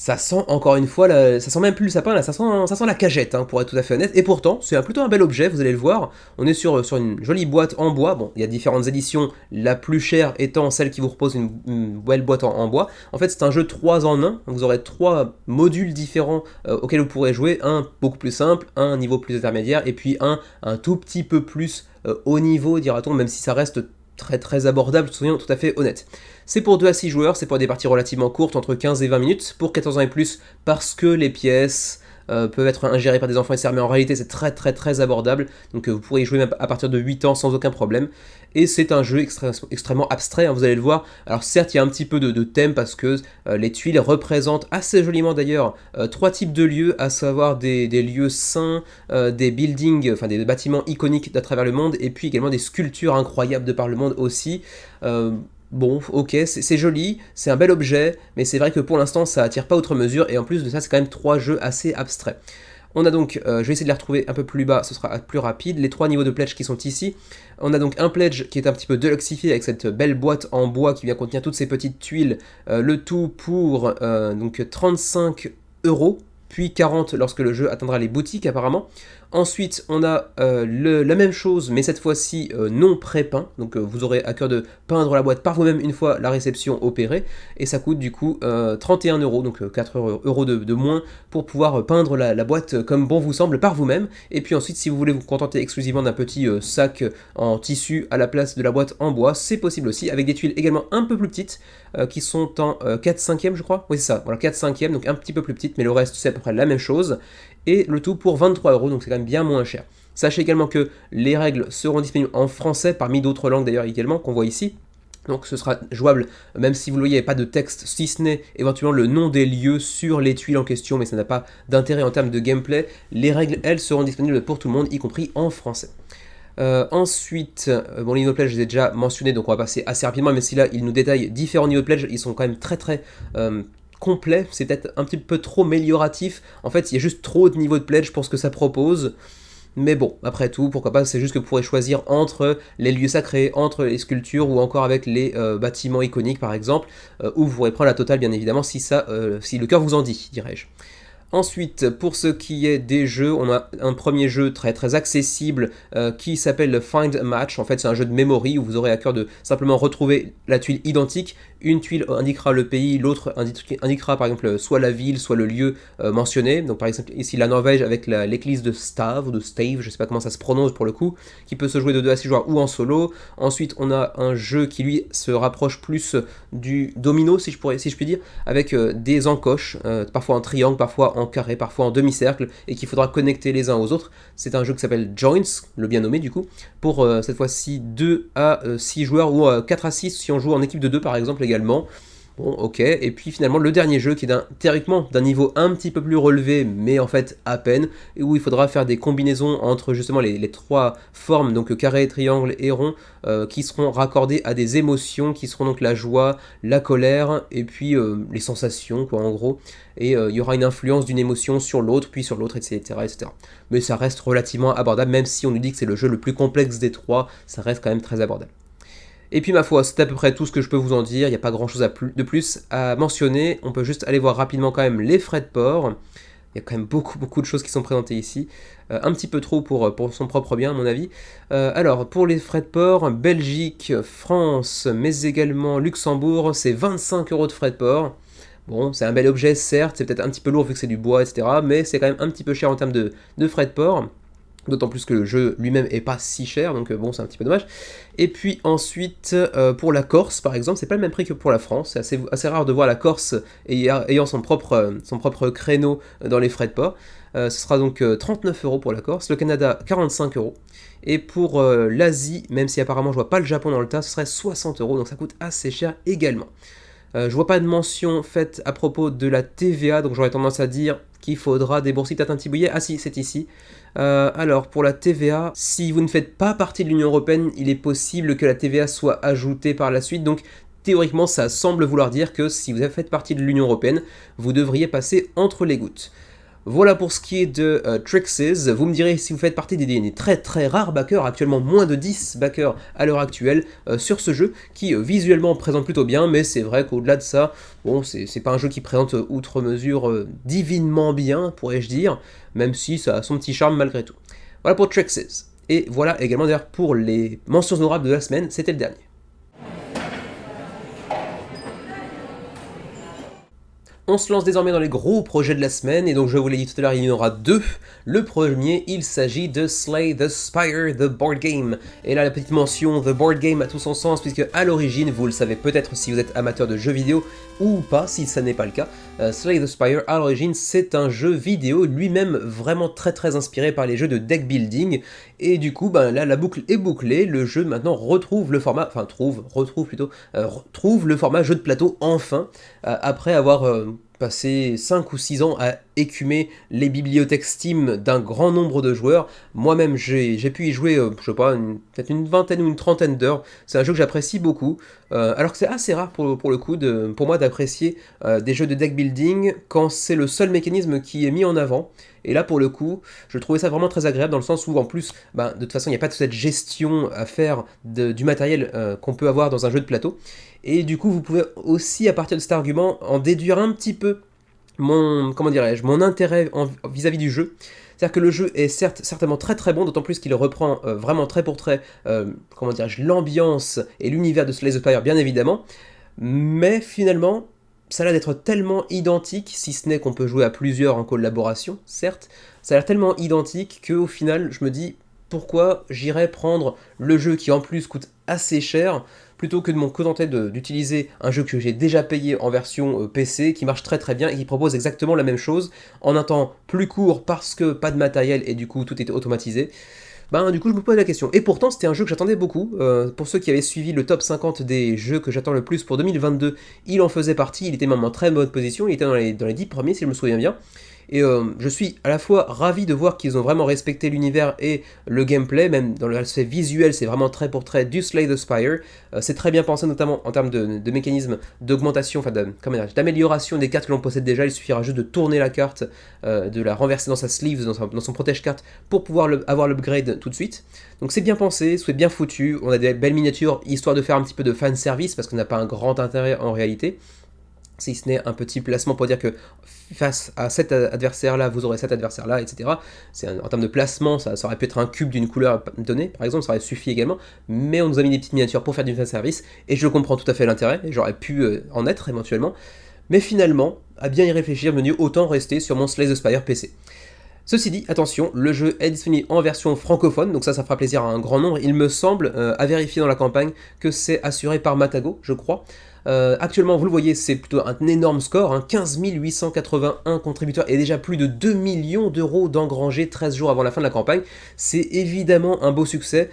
S1: Ça sent encore une fois, ça sent même plus le sapin, là, ça sent la cagette, pour être tout à fait honnête, et pourtant, c'est plutôt un bel objet, vous allez le voir, on est sur une jolie boîte en bois, bon, il y a différentes éditions, la plus chère étant celle qui vous propose une belle boîte en bois. En fait, c'est un jeu 3 en 1, vous aurez 3 modules différents auxquels vous pourrez jouer, un beaucoup plus simple, un niveau plus intermédiaire, et puis un tout petit peu plus haut niveau, dira-t-on, même si ça reste très abordable, soyons tout à fait honnête. C'est pour 2 à 6 joueurs, c'est pour des parties relativement courtes, entre 15 et 20 minutes, pour 14 ans et plus, parce que les pièces peuvent être ingérées par des enfants etc. Mais en réalité c'est très abordable, donc vous pourrez y jouer même à partir de 8 ans sans aucun problème, et c'est un jeu extrêmement abstrait, vous allez le voir. Alors certes il y a un petit peu de thème, parce que les tuiles représentent assez joliment d'ailleurs 3 types de lieux, à savoir des lieux saints, des buildings, enfin des bâtiments iconiques à travers le monde, et puis également des sculptures incroyables de par le monde aussi. Bon, ok, c'est joli, c'est un bel objet, mais c'est vrai que pour l'instant ça attire pas outre mesure, et en plus de ça c'est quand même 3 jeux assez abstraits. On a donc, je vais essayer de les retrouver un peu plus bas, ce sera plus rapide, les 3 niveaux de pledge qui sont ici. On a donc un pledge qui est un petit peu deluxifié avec cette belle boîte en bois qui vient contenir toutes ces petites tuiles, le tout pour donc 35 €, puis 40 lorsque le jeu atteindra les boutiques apparemment. Ensuite, on a la même chose, mais cette fois-ci non pré-peint, donc vous aurez à cœur de peindre la boîte par vous-même une fois la réception opérée, et ça coûte du coup 31 €, donc 4 € de moins pour pouvoir peindre la boîte comme bon vous semble par vous-même. Et puis ensuite, si vous voulez vous contenter exclusivement d'un petit sac en tissu à la place de la boîte en bois, c'est possible aussi, avec des tuiles également un peu plus petites, qui sont en 4/5 je crois, oui c'est ça, voilà 4/5, donc un petit peu plus petite, mais le reste c'est à peu près la même chose, et le tout pour 23 €, donc c'est quand même bien moins cher. Sachez également que les règles seront disponibles en français, parmi d'autres langues d'ailleurs également, qu'on voit ici. Donc ce sera jouable, même si vous le voyez, il n'y a pas de texte, si ce n'est éventuellement le nom des lieux sur les tuiles en question, mais ça n'a pas d'intérêt en termes de gameplay. Les règles, elles, seront disponibles pour tout le monde, y compris en français. Ensuite, bon, les niveaux de pledge, je les ai déjà mentionnés, donc on va passer assez rapidement, même si là, il nous détaille différents niveaux de pledge, ils sont quand même très complet, c'est peut-être un petit peu trop amélioratif. En fait, il y a juste trop de niveaux de pledge pour ce que ça propose. Mais bon, après tout, pourquoi pas, c'est juste que vous pourrez choisir entre les lieux sacrés, entre les sculptures, ou encore avec les bâtiments iconiques par exemple, ou vous pourrez prendre la totale bien évidemment si le cœur vous en dit, dirais-je. Ensuite, pour ce qui est des jeux, on a un premier jeu très accessible qui s'appelle Find a Match. En fait, c'est un jeu de memory où vous aurez à cœur de simplement retrouver la tuile identique. Une tuile indiquera le pays, l'autre indiquera par exemple soit la ville, soit le lieu mentionné. Donc par exemple ici la Norvège avec l'église de Stave ou de Stave, je sais pas comment ça se prononce pour le coup, qui peut se jouer de 2 à 6 joueurs ou en solo. Ensuite, on a un jeu qui lui se rapproche plus du domino si je puis dire, avec des encoches, parfois en triangle, parfois en carré, parfois en demi-cercle, et qu'il faudra connecter les uns aux autres. C'est un jeu qui s'appelle Joints, le bien nommé du coup, pour cette fois-ci 2 à 6 joueurs, ou 4 à 6 si on joue en équipe de 2 par exemple également. Bon, ok, et puis finalement le dernier jeu qui est théoriquement d'un niveau un petit peu plus relevé, mais en fait à peine, et où il faudra faire des combinaisons entre justement les trois formes, donc carré, triangle et rond, qui seront raccordées à des émotions, qui seront donc la joie, la colère, et puis les sensations, quoi, en gros, et il y aura une influence d'une émotion sur l'autre, puis sur l'autre, etc., etc. Mais ça reste relativement abordable, même si on nous dit que c'est le jeu le plus complexe des trois, ça reste quand même très abordable. Et puis ma foi, c'est à peu près tout ce que je peux vous en dire, il n'y a pas grand chose de plus à mentionner, on peut juste aller voir rapidement quand même les frais de port, il y a quand même beaucoup de choses qui sont présentées ici, un petit peu trop pour son propre bien à mon avis. Alors pour les frais de port, Belgique, France, mais également Luxembourg, c'est 25 € de frais de port. Bon, c'est un bel objet certes, c'est peut-être un petit peu lourd vu que c'est du bois, etc. Mais c'est quand même un petit peu cher en termes de frais de port. D'autant plus que le jeu lui-même est pas si cher, donc bon, c'est un petit peu dommage. Et puis ensuite, pour la Corse, par exemple, c'est pas le même prix que pour la France. C'est assez rare de voir la Corse ayant son propre créneau dans les frais de port. Ce sera donc 39 € pour la Corse, le Canada 45 €. Et pour l'Asie, même si apparemment je vois pas le Japon dans le tas, ce serait 60 €, donc ça coûte assez cher également. Je vois pas de mention faite à propos de la TVA, donc j'aurais tendance à dire qu'il faudra débourser peut-être un petit billet. Ah si, c'est ici. Alors, pour la TVA, si vous ne faites pas partie de l'Union Européenne, il est possible que la TVA soit ajoutée par la suite, donc théoriquement, ça semble vouloir dire que si vous faites partie de l'Union Européenne, vous devriez passer entre les gouttes. Voilà pour ce qui est de Trix's. Vous me direz si vous faites partie des très rares backers, actuellement moins de 10 backers à l'heure actuelle sur ce jeu, qui visuellement présente plutôt bien, mais c'est vrai qu'au-delà de ça, bon, c'est pas un jeu qui présente outre mesure divinement bien, pourrais-je dire, même si ça a son petit charme malgré tout. Voilà pour Trix's. Et voilà également d'ailleurs pour les mentions honorables de la semaine, c'était le dernier. On se lance désormais dans les gros projets de la semaine, et donc je vous l'ai dit tout à l'heure, il y en aura deux. Le premier, il s'agit de Slay the Spire, The Board Game. Et là, la petite mention The Board Game a tout son sens, puisque à l'origine, vous le savez peut-être si vous êtes amateur de jeux vidéo, ou pas, si ça n'est pas le cas, Slay the Spire, à l'origine, c'est un jeu vidéo lui-même vraiment très inspiré par les jeux de deck building, et du coup, ben là, la boucle est bouclée, le jeu maintenant retrouve le format, enfin retrouve le format jeu de plateau enfin, après avoir passé 5 ou 6 ans à écumer les bibliothèques Steam d'un grand nombre de joueurs. Moi-même, j'ai pu y jouer, je sais pas, peut-être une vingtaine ou une trentaine d'heures. C'est un jeu que j'apprécie beaucoup, alors que c'est assez rare pour le coup, pour moi, d'apprécier des jeux de deck building quand c'est le seul mécanisme qui est mis en avant. Et là, pour le coup, je trouvais ça vraiment très agréable dans le sens où, en plus, de toute façon, il n'y a pas toute cette gestion à faire du matériel qu'on peut avoir dans un jeu de plateau. Et du coup, vous pouvez aussi, à partir de cet argument, en déduire un petit peu mon intérêt vis-à-vis du jeu. C'est-à-dire que le jeu est certainement très bon, d'autant plus qu'il reprend vraiment trait pour trait, l'ambiance et l'univers de Slay the Spire, bien évidemment. Mais finalement, ça a l'air d'être tellement identique, si ce n'est qu'on peut jouer à plusieurs en collaboration, certes, ça a l'air tellement identique qu'au final, je me dis, pourquoi j'irais prendre le jeu qui en plus coûte assez cher, plutôt que de me contenter d'utiliser un jeu que j'ai déjà payé en version PC, qui marche très bien et qui propose exactement la même chose, en un temps plus court parce que pas de matériel et du coup tout est automatisé. Du coup je me pose la question. Et pourtant c'était un jeu que j'attendais beaucoup. Pour ceux qui avaient suivi le top 50 des jeux que j'attends le plus pour 2022, il en faisait partie, il était même en très bonne position, il était dans les 10 premiers si je me souviens bien. Et je suis à la fois ravi de voir qu'ils ont vraiment respecté l'univers et le gameplay, même dans l'aspect visuel, c'est vraiment trait pour trait du Slay the Spire. C'est très bien pensé, notamment en termes de mécanismes d'augmentation, d'amélioration des cartes que l'on possède déjà. Il suffira juste de tourner la carte, de la renverser dans sa sleeve, dans son protège-carte, pour pouvoir avoir l'upgrade tout de suite. Donc c'est bien pensé, c'est bien foutu, on a des belles miniatures, histoire de faire un petit peu de fanservice, parce qu'on n'a pas un grand intérêt en réalité. Si ce n'est un petit placement pour dire que face à cet adversaire-là, vous aurez cet adversaire-là, etc. En termes de placement, ça aurait pu être un cube d'une couleur donnée, par exemple, ça aurait suffi également, mais on nous a mis des petites miniatures pour faire du fanservice, et je comprends tout à fait l'intérêt, et j'aurais pu en être éventuellement, mais finalement, à bien y réfléchir, me dit autant rester sur mon Slay the Spire PC. Ceci dit, attention, le jeu est disponible en version francophone, donc ça fera plaisir à un grand nombre. Il me semble, à vérifier dans la campagne, que c'est assuré par Matago, je crois. Actuellement, vous le voyez, c'est plutôt un énorme score, 15 881 contributeurs et déjà plus de 2 millions d'euros d'engrangés 13 jours avant la fin de la campagne. C'est évidemment un beau succès.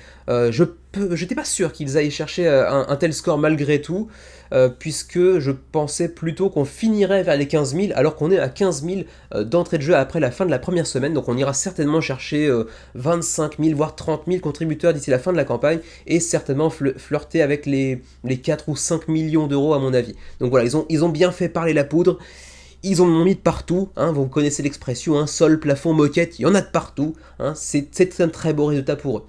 S1: j'étais pas sûr qu'ils aillent chercher un tel score malgré tout, puisque je pensais plutôt qu'on finirait vers les 15 000, alors qu'on est à 15 000 d'entrée de jeu après la fin de la première semaine, donc on ira certainement chercher 25 000, voire 30 000 contributeurs d'ici la fin de la campagne, et certainement flirter avec les 4 ou 5 millions d'euros à mon avis. Donc voilà, ils ont bien fait parler la poudre. Ils en ont mis de partout, hein, vous connaissez l'expression, hein, sol, plafond, moquette, il y en a de partout, hein, c'est un très beau résultat pour eux.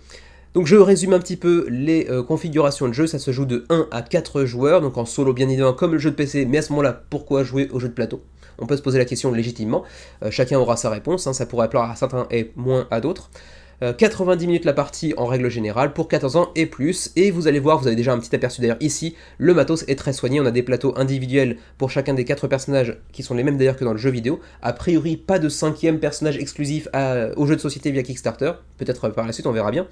S1: Donc je résume un petit peu les configurations de jeu, ça se joue de 1 à 4 joueurs, donc en solo bien évidemment comme le jeu de PC, mais à ce moment-là, pourquoi jouer au jeu de plateau? On peut se poser la question légitimement, chacun aura sa réponse, hein, ça pourrait plaire à certains et moins à d'autres. 90 minutes la partie en règle générale pour 14 ans et plus, et vous allez voir, vous avez déjà un petit aperçu d'ailleurs ici, le matos est très soigné, on a des plateaux individuels pour chacun des 4 personnages qui sont les mêmes d'ailleurs que dans le jeu vidéo, a priori pas de 5e personnage exclusif au jeu de société via Kickstarter, peut-être par la suite on verra bien,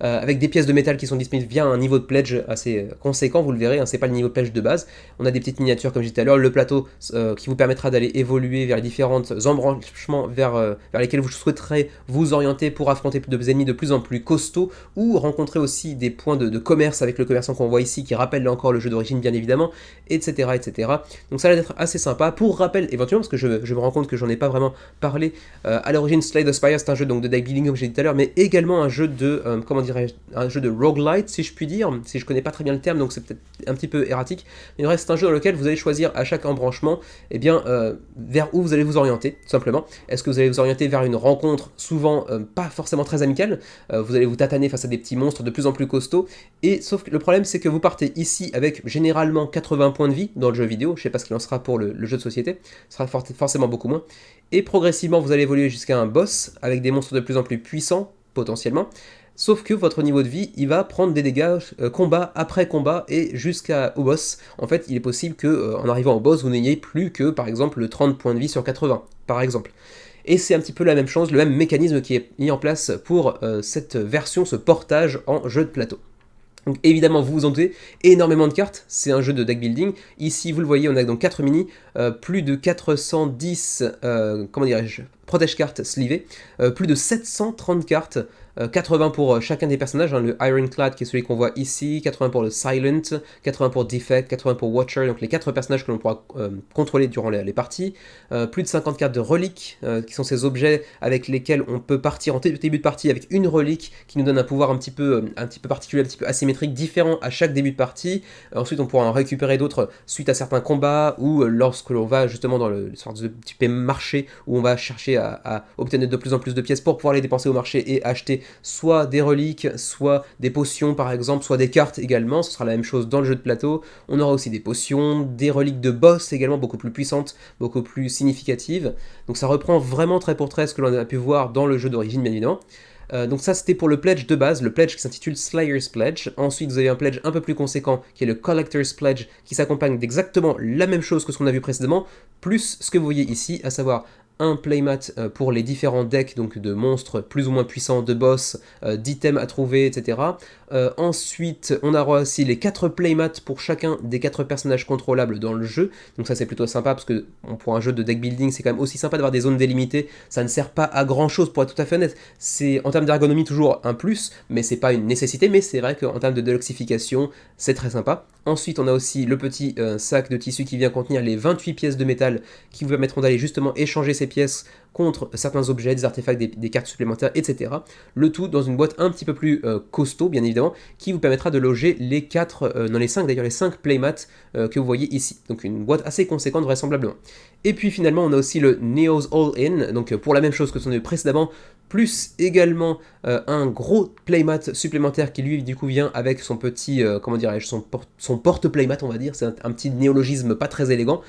S1: avec des pièces de métal qui sont disponibles via un niveau de pledge assez conséquent, vous le verrez, hein, c'est pas le niveau de pledge de base, on a des petites miniatures comme je disais tout à l'heure, le plateau qui vous permettra d'aller évoluer vers les différents embranchements vers lesquels vous souhaiterez vous orienter pour affronter de ennemis de plus en plus costauds, ou rencontrer aussi des points de commerce avec le commerçant qu'on voit ici, qui rappelle là encore le jeu d'origine bien évidemment, etc. etc. Donc ça va être assez sympa. Pour rappel, éventuellement, parce que je me rends compte que j'en ai pas vraiment parlé, à l'origine Slay the Spire c'est un jeu donc, de deck building comme j'ai dit tout à l'heure, mais également un jeu de, un jeu de roguelite si je puis dire, si je connais pas très bien le terme, donc c'est peut-être un petit peu erratique, mais bref c'est un jeu dans lequel vous allez choisir à chaque embranchement, eh bien, vers où vous allez vous orienter, tout simplement. Est-ce que vous allez vous orienter vers une rencontre souvent pas forcément très amicale, vous allez vous tataner face à des petits monstres de plus en plus costauds, et sauf que le problème c'est que vous partez ici avec généralement 80 points de vie dans le jeu vidéo, je sais pas ce qu'il en sera pour le jeu de société, ce sera forcément beaucoup moins, et progressivement vous allez évoluer jusqu'à un boss avec des monstres de plus en plus puissants, potentiellement, sauf que votre niveau de vie, il va prendre des dégâts combat après combat et jusqu'au boss. En fait, il est possible que en arrivant au boss, vous n'ayez plus que, par exemple, le 30 points de vie sur 80, par exemple. Et c'est un petit peu la même chose, le même mécanisme qui est mis en place pour cette version, ce portage en jeu de plateau. Donc évidemment, vous vous en doutez, énormément de cartes, c'est un jeu de deck building. Ici, vous le voyez, on a donc 4 mini, plus de 410, comment dirais-je, protège cartes slivées, plus de 730 cartes, 80 pour chacun des personnages, hein, le Ironclad qui est celui qu'on voit ici, 80 pour le Silent, 80 pour Defect, 80 pour Watcher, donc les 4 personnages que l'on pourra contrôler durant les parties, plus de 50 cartes de reliques, qui sont ces objets avec lesquels on peut partir en début de partie avec une relique qui nous donne un pouvoir un petit peu particulier, un petit peu asymétrique, différent à chaque début de partie. Ensuite on pourra en récupérer d'autres suite à certains combats, ou lorsque l'on va justement dans le sorte de petit marché où on va chercher à obtenir de plus en plus de pièces pour pouvoir les dépenser au marché et acheter soit des reliques, soit des potions par exemple, soit des cartes également, ce sera la même chose dans le jeu de plateau. On aura aussi des potions, des reliques de boss également, beaucoup plus puissantes, beaucoup plus significatives. Donc ça reprend vraiment trait pour trait ce que l'on a pu voir dans le jeu d'origine bien évidemment. Donc ça c'était pour le pledge de base, le pledge qui s'intitule Slayer's Pledge. Ensuite vous avez un pledge un peu plus conséquent qui est le Collector's Pledge, qui s'accompagne d'exactement la même chose que ce qu'on a vu précédemment, plus ce que vous voyez ici, à savoir un playmat pour les différents decks, donc de monstres plus ou moins puissants, de boss, d'items à trouver, etc. Ensuite, on aura aussi les 4 playmats pour chacun des 4 personnages contrôlables dans le jeu. Donc ça c'est plutôt sympa, parce que pour un jeu de deck building, c'est quand même aussi sympa d'avoir des zones délimitées. Ça ne sert pas à grand chose, pour être tout à fait honnête. C'est en termes d'ergonomie toujours un plus, mais c'est pas une nécessité, mais c'est vrai qu'en termes de deluxification, c'est très sympa. Ensuite, on a aussi le petit sac de tissu qui vient contenir les 28 pièces de métal qui vous permettront d'aller justement échanger ces pièces contre certains objets, des artefacts, des cartes supplémentaires, etc. Le tout dans une boîte un petit peu plus costaud, bien évidemment, qui vous permettra de loger les 5 playmats que vous voyez ici. Donc une boîte assez conséquente vraisemblablement. Et puis finalement, on a aussi le Neo's All-In, donc pour la même chose que ce qu'on a vu précédemment, plus également un gros playmat supplémentaire qui lui du coup vient avec son petit, comment dirais-je, son porte-playmat on va dire, c'est un petit néologisme pas très élégant,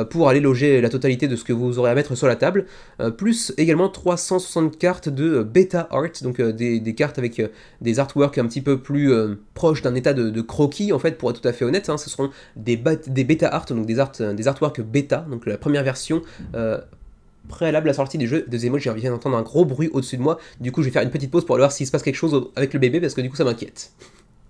S1: pour aller loger la totalité de ce que vous aurez à mettre sur la table, plus également 360 cartes de beta art, donc des cartes avec des artworks un petit peu plus proches d'un état de croquis en fait, pour être tout à fait honnête, hein, ce seront des beta art, donc des artworks bêta, donc la première version préalable à la sortie du jeu. Deuxièmement, j'ai viens d'entendre un gros bruit au-dessus de moi, du coup je vais faire une petite pause pour aller voir s'il se passe quelque chose avec le bébé, parce que du coup ça m'inquiète.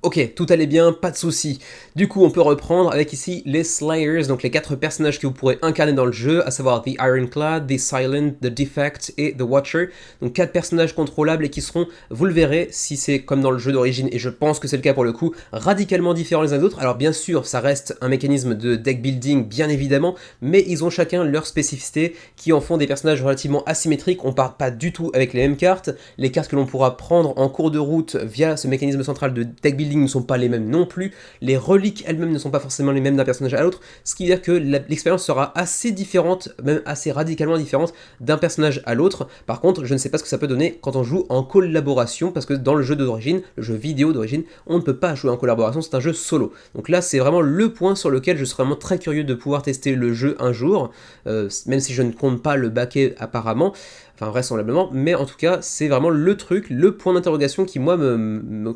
S1: Ok, tout allait bien, pas de soucis. Du coup, on peut reprendre avec ici les Slayers, donc les 4 personnages que vous pourrez incarner dans le jeu, à savoir The Ironclad, The Silent, The Defect et The Watcher. Donc 4 personnages contrôlables et qui seront, vous le verrez, si c'est comme dans le jeu d'origine, et je pense que c'est le cas pour le coup, radicalement différents les uns des autres. Alors bien sûr, ça reste un mécanisme de deck building, bien évidemment, mais ils ont chacun leur spécificité qui en font des personnages relativement asymétriques. On part pas du tout avec les mêmes cartes. Les cartes que l'on pourra prendre en cours de route via ce mécanisme central de deck building ne sont pas les mêmes non plus, les reliques elles-mêmes ne sont pas forcément les mêmes d'un personnage à l'autre, ce qui veut dire que l'expérience sera assez différente, même assez radicalement différente d'un personnage à l'autre. Par contre, je ne sais pas ce que ça peut donner quand on joue en collaboration, parce que dans le jeu d'origine, le jeu vidéo d'origine, on ne peut pas jouer en collaboration, c'est un jeu solo. Donc là, c'est vraiment le point sur lequel je serais vraiment très curieux de pouvoir tester le jeu un jour, même si je ne compte pas le baquer apparemment, enfin vraisemblablement, mais en tout cas c'est vraiment le truc, le point d'interrogation qui moi me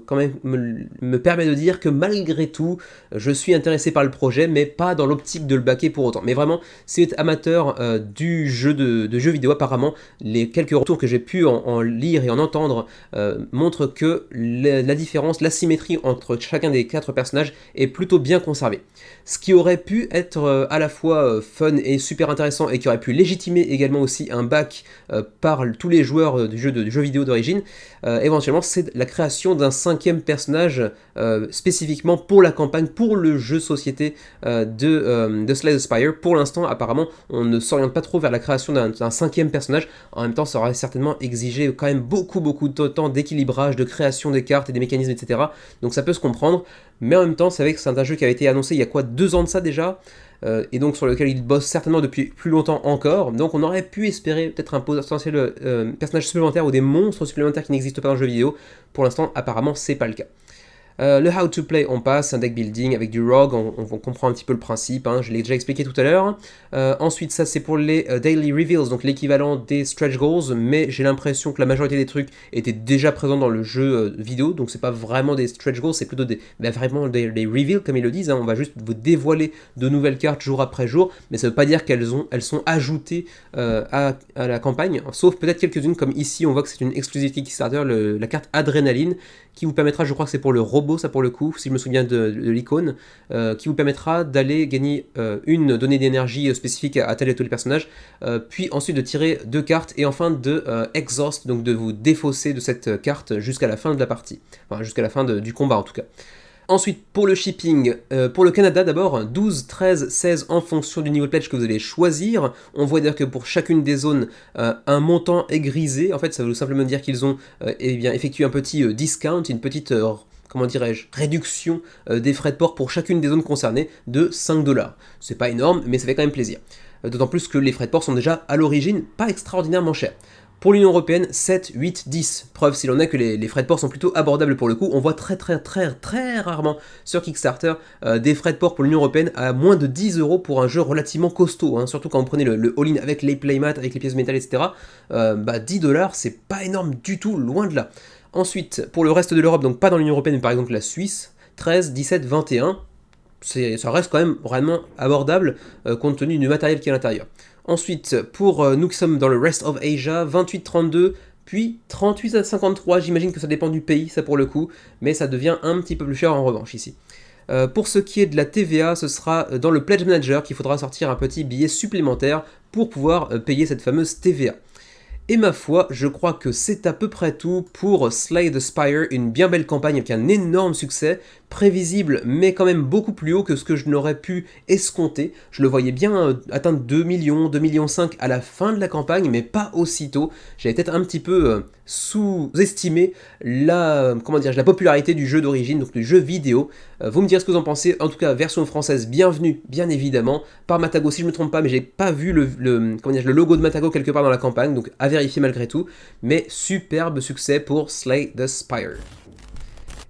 S1: permet de dire que malgré tout je suis intéressé par le projet, mais pas dans l'optique de le baquer pour autant. Mais vraiment, si vous êtes amateur du jeu de jeux vidéo, apparemment les quelques retours que j'ai pu en lire et en entendre montrent que la différence, la symétrie entre chacun des 4 personnages est plutôt bien conservée. Ce qui aurait pu être à la fois fun et super intéressant, et qui aurait pu légitimer également aussi un back par tous les joueurs du jeu vidéo d'origine, éventuellement c'est la création d'un 5e personnage spécifiquement pour la campagne, pour le jeu société de Slay the Spire. Pour l'instant, apparemment, on ne s'oriente pas trop vers la création d'un 5e personnage. En même temps, ça aurait certainement exigé quand même beaucoup de temps d'équilibrage, de création des cartes et des mécanismes, etc. Donc ça peut se comprendre, mais en même temps, c'est vrai que c'est un jeu qui avait été annoncé il y a quoi, 2 ans de ça déjà, et donc sur lequel il bosse certainement depuis plus longtemps encore. Donc on aurait pu espérer peut-être un potentiel personnage supplémentaire ou des monstres supplémentaires qui n'existent pas dans le jeu vidéo. Pour l'instant, apparemment, c'est pas le cas. Le how to play, on passe, un deck building avec du rogue, on comprend un petit peu le principe, hein, je l'ai déjà expliqué tout à l'heure. Ensuite, ça c'est pour les daily reveals, donc l'équivalent des stretch goals, mais j'ai l'impression que la majorité des trucs étaient déjà présents dans le jeu vidéo, donc c'est pas vraiment des stretch goals, c'est plutôt vraiment des reveals comme ils le disent, hein. On va juste vous dévoiler de nouvelles cartes jour après jour, mais ça veut pas dire qu'elles sont ajoutées à la campagne, sauf peut-être quelques-unes, comme ici on voit que c'est une exclusivité Kickstarter, la carte Adrénaline, qui vous permettra, je crois que c'est pour le robot, ça pour le coup, si je me souviens de l'icône, qui vous permettra d'aller gagner une donnée d'énergie spécifique à tel et tel personnage, puis ensuite de tirer 2 cartes, et enfin de exhaust, donc de vous défausser de cette carte jusqu'à la fin de la partie, enfin jusqu'à la fin du combat en tout cas. Ensuite, pour le shipping, pour le Canada d'abord, 12, 13, 16 en fonction du niveau de pledge que vous allez choisir. On voit d'ailleurs que pour chacune des zones, un montant est grisé. En fait, ça veut simplement dire qu'ils ont effectué un petit discount, une petite, comment dirais-je, réduction des frais de port pour chacune des zones concernées de 5$. C'est pas énorme, mais ça fait quand même plaisir. D'autant plus que les frais de port sont déjà à l'origine pas extraordinairement chers. Pour l'Union Européenne, 7, 8, 10. Preuve s'il en est que les frais de port sont plutôt abordables pour le coup. On voit très rarement sur Kickstarter des frais de port pour l'Union Européenne à moins de 10€ pour un jeu relativement costaud, hein. Surtout quand vous prenez le all-in avec les playmats, avec les pièces de métal, etc. 10$, c'est pas énorme du tout, loin de là. Ensuite, pour le reste de l'Europe, donc pas dans l'Union Européenne, mais par exemple la Suisse, 13, 17, 21. Ça reste quand même vraiment abordable compte tenu du matériel qui est à l'intérieur. Ensuite, pour nous qui sommes dans le Rest of Asia, 28-32, puis 38-53, j'imagine que ça dépend du pays, ça pour le coup, mais ça devient un petit peu plus cher en revanche ici. Pour ce qui est de la TVA, ce sera dans le Pledge Manager qu'il faudra sortir un petit billet supplémentaire pour pouvoir payer cette fameuse TVA. Et ma foi, je crois que c'est à peu près tout pour Slay the Spire, une bien belle campagne avec un énorme succès, prévisible mais quand même beaucoup plus haut que ce que je n'aurais pu escompter. Je le voyais bien atteindre 2 millions, 2,5 millions à la fin de la campagne, mais pas aussitôt. J'avais peut-être un petit peu sous-estimé la popularité du jeu d'origine, donc du jeu vidéo. Vous me direz ce que vous en pensez. En tout cas, version française, bienvenue, bien évidemment, par Matago si je ne me trompe pas, mais j'ai pas vu le logo de Matago quelque part dans la campagne, donc à vérifier malgré tout. Mais superbe succès pour Slay the Spire.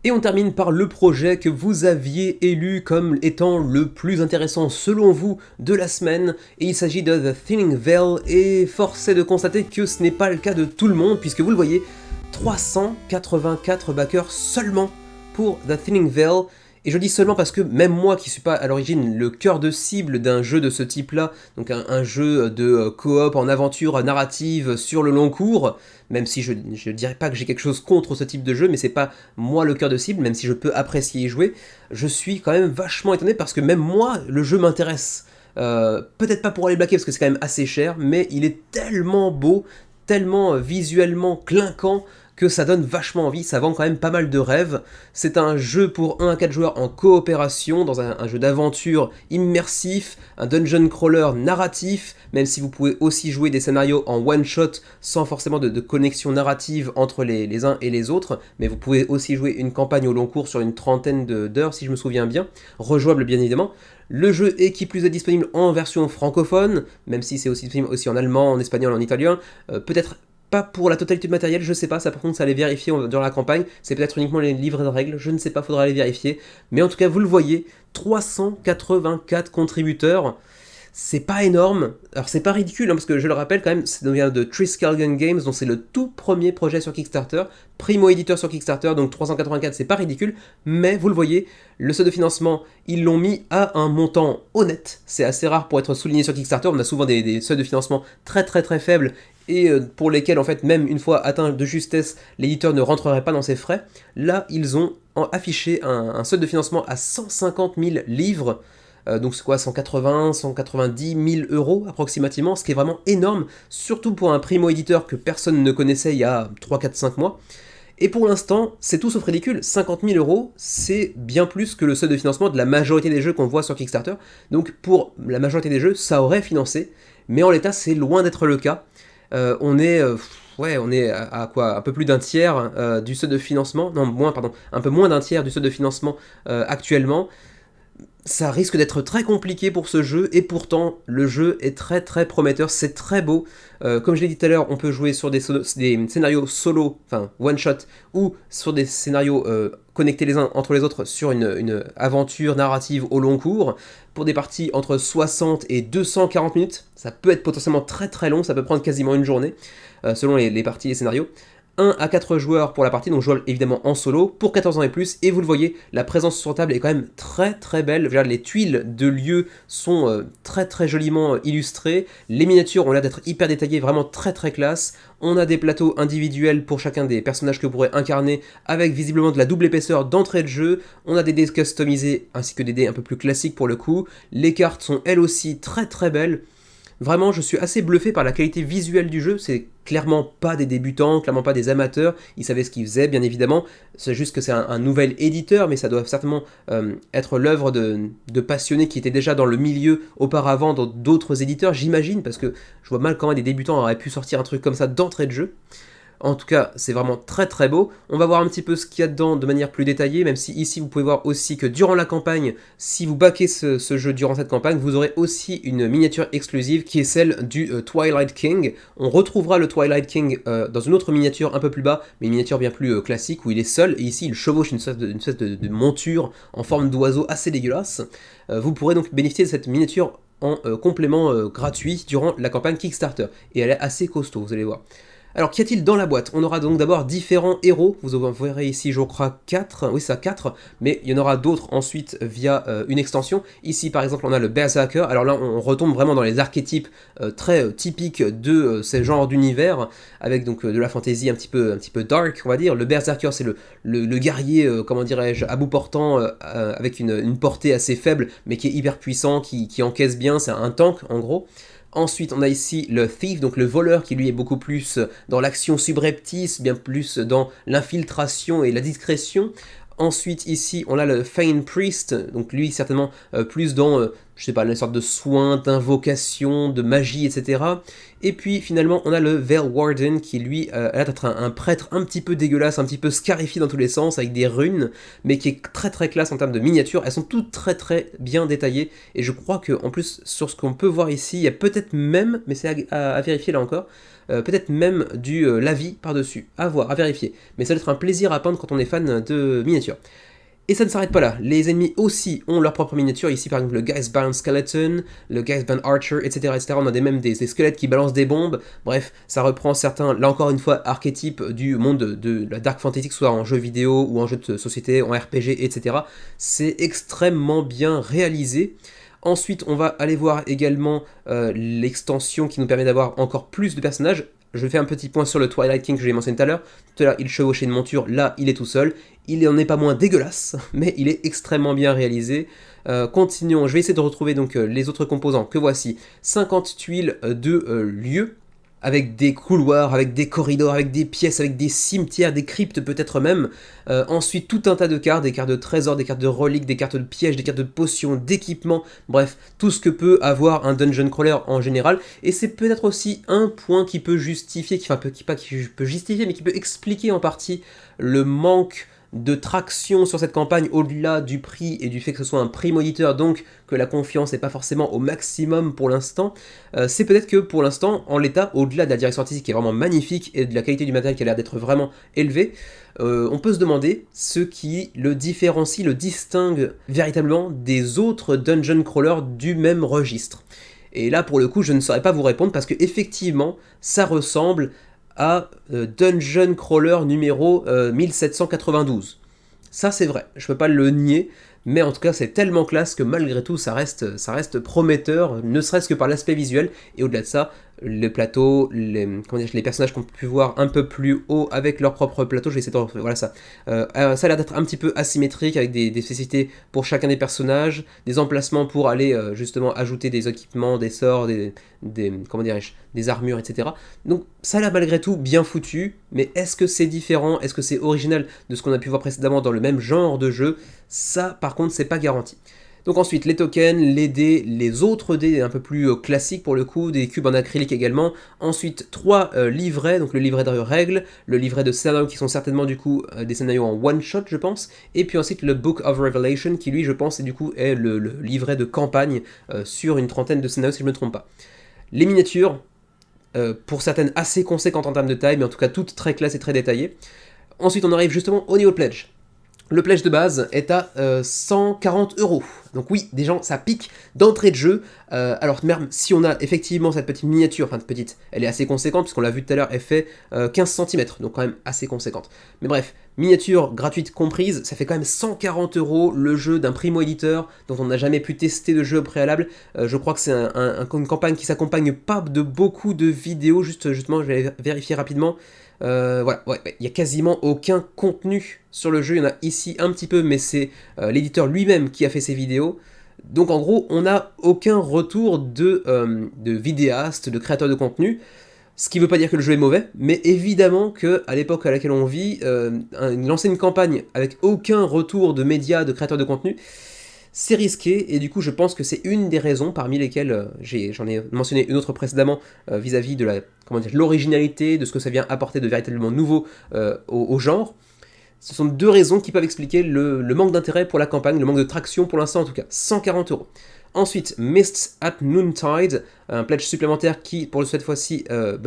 S1: Et on termine par le projet que vous aviez élu comme étant le plus intéressant selon vous de la semaine, et il s'agit de The Thinning Veil, et force est de constater que ce n'est pas le cas de tout le monde, puisque vous le voyez, 384 backers seulement pour The Thinning Veil, Et je dis seulement parce que même moi qui suis pas à l'origine le cœur de cible d'un jeu de ce type-là, donc un jeu de coop en aventure narrative sur le long cours, même si je ne dirais pas que j'ai quelque chose contre ce type de jeu, mais c'est pas moi le cœur de cible, même si je peux apprécier y jouer, je suis quand même vachement étonné parce que même moi, le jeu m'intéresse. Peut-être pas pour aller blaquer parce que c'est quand même assez cher, mais il est tellement beau, tellement visuellement clinquant que ça donne vachement envie, ça vend quand même pas mal de rêves. C'est un jeu pour 1 à 4 joueurs en coopération, dans un jeu d'aventure immersif, un dungeon crawler narratif, même si vous pouvez aussi jouer des scénarios en one-shot sans forcément de connexion narrative entre les uns et les autres, mais vous pouvez aussi jouer une campagne au long cours sur une trentaine d'heures si je me souviens bien, rejouable bien évidemment. Le jeu est qui plus est disponible en version francophone, même si c'est aussi disponible aussi en allemand, en espagnol, en italien, peut-être pas pour la totalité du matériel, je sais pas, ça par contre ça allait vérifier durant la campagne, c'est peut-être uniquement les livres de règles, je ne sais pas, faudra aller vérifier, mais en tout cas vous le voyez, 384 contributeurs, c'est pas énorme, alors c'est pas ridicule, hein, parce que je le rappelle quand même, ça vient de Triskelion Games, donc c'est le tout premier projet sur Kickstarter, primo éditeur sur Kickstarter, donc 384 c'est pas ridicule, mais vous le voyez, le seuil de financement, ils l'ont mis à un montant honnête, c'est assez rare pour être souligné sur Kickstarter, on a souvent des seuils de financement très très très faibles, et pour lesquels en fait même une fois atteint de justesse, l'éditeur ne rentrerait pas dans ses frais. Là, ils ont affiché un seuil de financement à 150 000 livres, donc c'est quoi, 180, 190 000 euros approximativement, ce qui est vraiment énorme, surtout pour un primo-éditeur que personne ne connaissait il y a 3, 4, 5 mois. Et pour l'instant, c'est tout sauf ridicule, 50 000 euros, c'est bien plus que le seuil de financement de la majorité des jeux qu'on voit sur Kickstarter, donc pour la majorité des jeux, ça aurait financé, mais en l'état, c'est loin d'être le cas. On est à quoi, un peu plus d'un tiers du seuil de financement, non moins pardon, un peu moins d'un tiers du seuil de financement actuellement. Ça risque d'être très compliqué pour ce jeu, et pourtant le jeu est très très prometteur, c'est très beau. Comme je l'ai dit tout à l'heure, on peut jouer sur des scénarios solo, enfin one shot, ou sur des scénarios connectés les uns entre les autres sur une aventure narrative au long cours, pour des parties entre 60 et 240 minutes. Ça peut être potentiellement très très long, ça peut prendre quasiment une journée, selon les parties et scénarios. 1 à 4 joueurs pour la partie, donc jouable évidemment en solo, pour 14 ans et plus, et vous le voyez, la présence sur table est quand même très très belle, les tuiles de lieux sont très très joliment illustrées, les miniatures ont l'air d'être hyper détaillées, vraiment très très classe, on a des plateaux individuels pour chacun des personnages que vous pourrez incarner, avec visiblement de la double épaisseur d'entrée de jeu, on a des dés customisés, ainsi que des dés un peu plus classiques pour le coup, les cartes sont elles aussi très très belles. Vraiment, je suis assez bluffé par la qualité visuelle du jeu, c'est clairement pas des débutants, clairement pas des amateurs, ils savaient ce qu'ils faisaient bien évidemment, c'est juste que c'est un nouvel éditeur, mais ça doit certainement être l'œuvre de passionnés qui étaient déjà dans le milieu auparavant dans d'autres éditeurs, j'imagine, parce que je vois mal comment des débutants auraient pu sortir un truc comme ça d'entrée de jeu. En tout cas, c'est vraiment très très beau. On va voir un petit peu ce qu'il y a dedans de manière plus détaillée, même si ici vous pouvez voir aussi que durant la campagne, si vous backez ce jeu durant cette campagne, vous aurez aussi une miniature exclusive qui est celle du Twilight King. On retrouvera le Twilight King dans une autre miniature un peu plus bas, mais une miniature bien plus classique où il est seul, et ici il chevauche une espèce de monture en forme d'oiseau assez dégueulasse. Vous pourrez donc bénéficier de cette miniature en complément gratuit durant la campagne Kickstarter, et elle est assez costaud, vous allez voir. Alors, qu'y a-t-il dans la boîte? On aura donc d'abord différents héros, vous en verrez ici je crois 4, oui ça 4, mais il y en aura d'autres ensuite via une extension. Ici par exemple on a le Berserker, alors là on retombe vraiment dans les archétypes très typiques de ces genres d'univers, avec donc de la fantasy un petit peu dark on va dire. Le Berserker c'est le guerrier, comment dirais-je, à bout portant, avec une portée assez faible, mais qui est hyper puissant, qui encaisse bien, c'est un tank en gros. Ensuite, on a ici le Thief, donc le voleur, qui lui est beaucoup plus dans l'action subreptice, bien plus dans l'infiltration et la discrétion. Ensuite, ici, on a le Fane Priest, donc lui, certainement plus dans, je sais pas, une sorte de soin, d'invocation, de magie, etc. Et puis, finalement, on a le Veil Warden, qui lui, a l'air d'être un prêtre un petit peu dégueulasse, un petit peu scarifié dans tous les sens, avec des runes, mais qui est très très classe en termes de miniatures. Elles sont toutes très très bien détaillées, et je crois que en plus, sur ce qu'on peut voir ici, il y a peut-être même, mais c'est à vérifier là encore, peut-être même du lavis par-dessus, à voir, à vérifier. Mais ça doit être un plaisir à peindre quand on est fan de miniatures. Et ça ne s'arrête pas là, les ennemis aussi ont leur propre miniature, ici par exemple le Geistbound Skeleton, le Geistbound Archer, etc. etc. On a même des squelettes qui balancent des bombes, bref, ça reprend certains, là encore une fois, archétypes du monde de la Dark Fantasy, que ce soit en jeu vidéo ou en jeu de société, en RPG, etc. C'est extrêmement bien réalisé. Ensuite, on va aller voir également l'extension qui nous permet d'avoir encore plus de personnages. Je fais un petit point sur le Twilight King que j'ai mentionné tout à l'heure. Tout à l'heure, il chevauchait une monture, là, il est tout seul. Il n'en est pas moins dégueulasse, mais il est extrêmement bien réalisé. Continuons, je vais essayer de retrouver donc les autres composants que voici. 50 tuiles de lieux, avec des couloirs, avec des corridors, avec des pièces, avec des cimetières, des cryptes peut-être même. Ensuite, tout un tas de cartes, des cartes de trésors, des cartes de reliques, des cartes de pièges, des cartes de potions, d'équipements, bref, tout ce que peut avoir un dungeon crawler en général. Et c'est peut-être aussi un point qui peut justifier, qui peut justifier, mais qui peut expliquer en partie le manque de traction sur cette campagne au-delà du prix et du fait que ce soit un prix moniteur, donc que la confiance n'est pas forcément au maximum pour l'instant. C'est peut-être que pour l'instant, en l'état, au-delà de la direction artistique qui est vraiment magnifique et de la qualité du matériel qui a l'air d'être vraiment élevée, on peut se demander ce qui le différencie, le distingue véritablement des autres dungeon crawlers du même registre. Et là, pour le coup, je ne saurais pas vous répondre parce que effectivement, ça ressemble à Dungeon Crawler numéro 1792. Ça c'est vrai, je peux pas le nier, mais en tout cas c'est tellement classe que malgré tout ça reste prometteur, ne serait-ce que par l'aspect visuel, et au-delà de ça, les plateaux, les personnages qu'on peut pu voir un peu plus haut avec leur propre plateau, je vais essayer de retrouver, voilà ça. Ça a l'air d'être un petit peu asymétrique avec des spécificités pour chacun des personnages, des emplacements pour aller justement ajouter des équipements, des sorts, comment dirais-je, des armures, etc. Donc ça a l'air malgré tout bien foutu, mais est-ce que c'est différent, est-ce que c'est original de ce qu'on a pu voir précédemment dans le même genre de jeu? Ça par contre c'est pas garanti. Donc ensuite, les tokens, les dés, les autres dés un peu plus classiques pour le coup, des cubes en acrylique également. Ensuite, 3 livrets, donc le livret de règles, le livret de scénarios qui sont certainement du coup des scénarios en one-shot, je pense. Et puis ensuite, le Book of Revelation qui lui, je pense, est le livret de campagne sur une trentaine de scénarios si je ne me trompe pas. Les miniatures, pour certaines assez conséquentes en termes de taille, mais en tout cas toutes très classes et très détaillées. Ensuite, on arrive justement au niveau pledge. Le pledge de base est à 140 €. Donc oui, des gens, ça pique d'entrée de jeu. Alors même si on a effectivement cette petite miniature, enfin petite, elle est assez conséquente, puisqu'on l'a vu tout à l'heure, elle fait 15 cm, donc quand même assez conséquente. Mais bref, miniature gratuite comprise, ça fait quand même 140 € le jeu d'un primo-éditeur, dont on n'a jamais pu tester de jeu au préalable. Je crois que c'est une campagne qui s'accompagne pas de beaucoup de vidéos, justement, je vais vérifier rapidement. Voilà, il n'y a quasiment aucun contenu sur le jeu, il y en a ici un petit peu, mais c'est l'éditeur lui-même qui a fait ces vidéos. Donc en gros, on n'a aucun retour de vidéastes, de créateurs de contenu, ce qui ne veut pas dire que le jeu est mauvais, mais évidemment qu'à l'époque à laquelle on vit, lancer une campagne avec aucun retour de médias, de créateurs de contenu, c'est risqué, et du coup je pense que c'est une des raisons parmi lesquelles j'en ai mentionné une autre précédemment vis-à-vis de l'originalité, de ce que ça vient apporter de véritablement nouveau au genre. Ce sont deux raisons qui peuvent expliquer le manque d'intérêt pour la campagne, le manque de traction pour l'instant en tout cas. 140 €. Ensuite, Mists at Noontide, un pledge supplémentaire qui, pour cette fois-ci,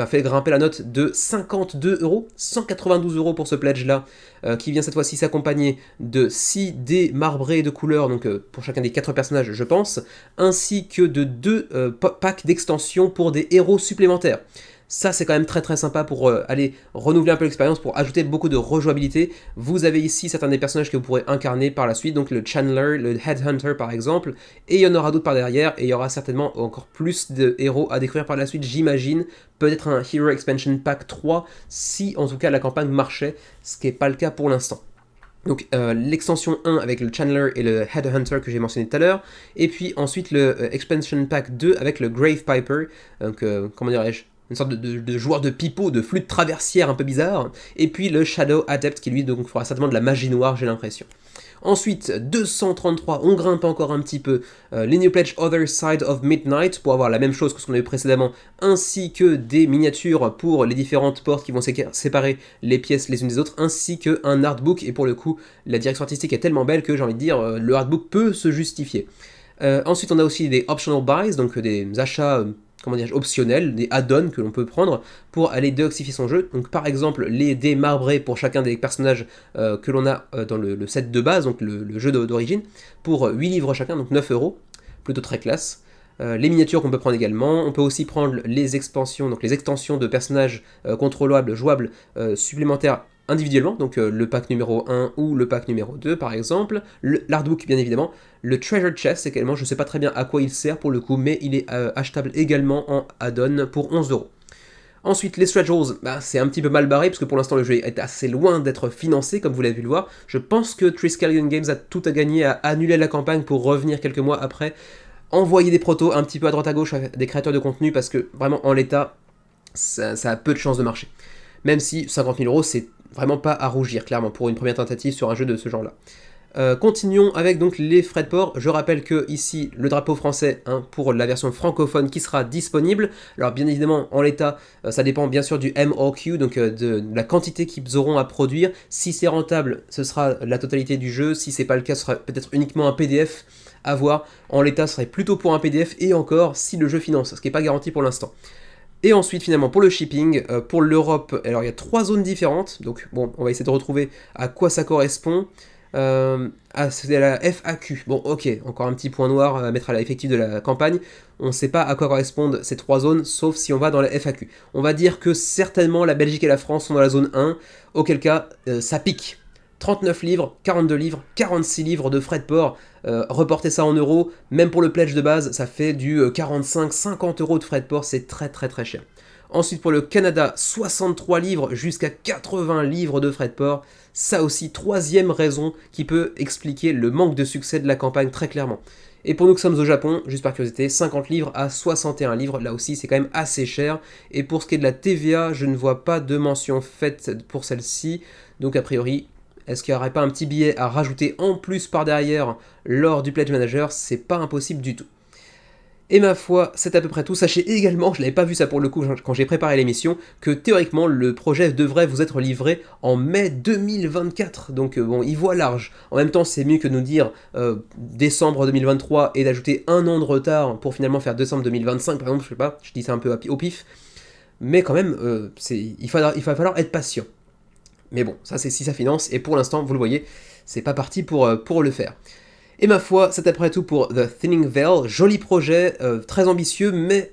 S1: fait grimper la note de 52 €, 192 € pour ce pledge-là, qui vient cette fois-ci s'accompagner de 6 dés marbrés de couleur, donc pour chacun des 4 personnages, je pense, ainsi que de 2 packs d'extension pour des héros supplémentaires. Ça, c'est quand même très très sympa pour aller renouveler un peu l'expérience, pour ajouter beaucoup de rejouabilité. Vous avez ici certains des personnages que vous pourrez incarner par la suite, donc le Channeler, le Headhunter par exemple, et il y en aura d'autres par derrière, et il y aura certainement encore plus de héros à découvrir par la suite, j'imagine. Peut-être un Hero Expansion Pack 3, si en tout cas la campagne marchait, ce qui n'est pas le cas pour l'instant. Donc l'extension 1 avec le Channeler et le Headhunter que j'ai mentionné tout à l'heure, et puis ensuite le Expansion Pack 2 avec le Grave Piper, donc comment dirais-je, une sorte de joueur de pipeau, de flûte traversière un peu bizarre, et puis le Shadow Adept qui lui donc fera certainement de la magie noire, j'ai l'impression. Ensuite, 233, on grimpe encore un petit peu, les New Pledge Other Side of Midnight, pour avoir la même chose que ce qu'on a eu précédemment, ainsi que des miniatures pour les différentes portes qui vont séparer les pièces les unes des autres, ainsi qu'un artbook, et pour le coup, la direction artistique est tellement belle que j'ai envie de dire, le artbook peut se justifier. Ensuite, on a aussi des Optional Buys, donc des achats optionnels, des add-ons que l'on peut prendre pour aller déoxyfier son jeu. Donc par exemple les dés marbrés pour chacun des personnages que l'on a dans le set de base, donc le jeu d'origine, pour 8 livres chacun, donc 9€, plutôt très classe. Les miniatures qu'on peut prendre également, on peut aussi prendre les expansions, donc les extensions de personnages contrôlables, jouables, supplémentaires individuellement, donc le pack numéro 1 ou le pack numéro 2 par exemple, l'artbook bien évidemment, le treasure chest également, je ne sais pas très bien à quoi il sert pour le coup, mais il est achetable également en add-on pour 11€. Ensuite, les stretch goals, c'est un petit peu mal barré, parce que pour l'instant le jeu est assez loin d'être financé, comme vous l'avez pu le voir. Je pense que Triskelion Games a tout à gagner à annuler la campagne pour revenir quelques mois après, envoyer des protos un petit peu à droite à gauche à des créateurs de contenu, parce que vraiment en l'état, ça a peu de chances de marcher. Même si 50 000€, c'est vraiment pas à rougir, clairement, pour une première tentative sur un jeu de ce genre-là. Continuons avec donc les frais de port. Je rappelle que ici le drapeau français pour la version francophone qui sera disponible. Alors bien évidemment en l'état ça dépend bien sûr du MOQ, donc de la quantité qu'ils auront à produire. Si c'est rentable ce sera la totalité du jeu, si c'est pas le cas ce sera peut-être uniquement un PDF à voir. En l'état ce serait plutôt pour un PDF et encore si le jeu finance, ce qui n'est pas garanti pour l'instant. Et ensuite, finalement, pour le shipping, pour l'Europe, alors il y a 3 zones différentes, donc bon, on va essayer de retrouver à quoi ça correspond. C'est la FAQ. Bon, ok, encore un petit point noir à mettre à l'effectif de la campagne. On ne sait pas à quoi correspondent ces 3 zones, sauf si on va dans la FAQ. On va dire que certainement la Belgique et la France sont dans la zone 1, auquel cas ça pique. 39 livres, 42 livres, 46 livres de frais de port, reporter ça en euros, même pour le pledge de base, ça fait du 45-50€ de frais de port, c'est très très très cher. Ensuite pour le Canada, 63 livres jusqu'à 80 livres de frais de port, ça aussi, troisième raison qui peut expliquer le manque de succès de la campagne très clairement. Et pour nous qui sommes au Japon, juste par curiosité, 50 livres à 61 livres, là aussi c'est quand même assez cher. Et pour ce qui est de la TVA, je ne vois pas de mention faite pour celle-ci, donc a priori... Est-ce qu'il n'y aurait pas un petit billet à rajouter en plus par derrière lors du Pledge Manager? C'est pas impossible du tout. Et ma foi, c'est à peu près tout. Sachez également, je n'avais pas vu ça pour le coup quand j'ai préparé l'émission, que théoriquement le projet devrait vous être livré en mai 2024. Donc bon, il voit large. En même temps, c'est mieux que de nous dire décembre 2023 et d'ajouter un an de retard pour finalement faire décembre 2025 par exemple, je sais pas, je dis ça un peu au pif. Mais quand même, il va falloir être patient. Mais bon, ça c'est si ça finance, et pour l'instant, vous le voyez, c'est pas parti pour le faire. Et ma foi, c'est après tout pour The Thinning Veil, joli projet, très ambitieux, mais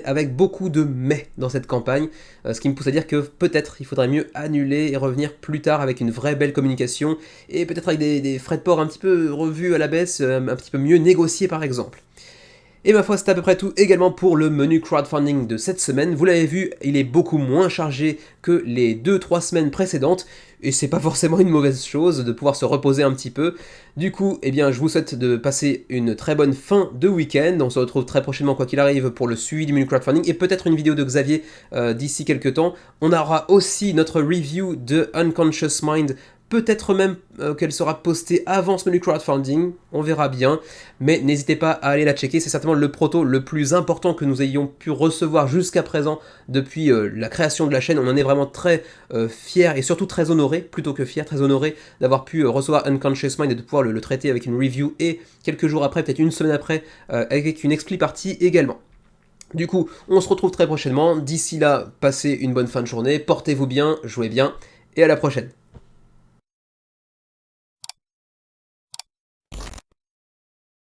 S1: avec beaucoup de mais dans cette campagne, ce qui me pousse à dire que peut-être il faudrait mieux annuler et revenir plus tard avec une vraie belle communication, et peut-être avec des frais de port un petit peu revus à la baisse, un petit peu mieux négociés par exemple. Et ma foi, c'est à peu près tout également pour le menu crowdfunding de cette semaine. Vous l'avez vu, il est beaucoup moins chargé que les 2-3 semaines précédentes, et c'est pas forcément une mauvaise chose de pouvoir se reposer un petit peu. Du coup, eh bien, je vous souhaite de passer une très bonne fin de week-end. On se retrouve très prochainement, quoi qu'il arrive, pour le suivi du menu crowdfunding, et peut-être une vidéo de Xavier d'ici quelques temps. On aura aussi notre review de Unconscious Mind. Peut-être même qu'elle sera postée avant ce menu crowdfunding, on verra bien, mais n'hésitez pas à aller la checker, c'est certainement le proto le plus important que nous ayons pu recevoir jusqu'à présent depuis la création de la chaîne. On en est vraiment très fiers et surtout très honorés, plutôt que fiers, très honorés d'avoir pu recevoir Unconscious Mind et de pouvoir le traiter avec une review et quelques jours après, peut-être une semaine après, avec une expli partie également. Du coup, on se retrouve très prochainement, d'ici là, passez une bonne fin de journée, portez-vous bien, jouez bien, et à la prochaine.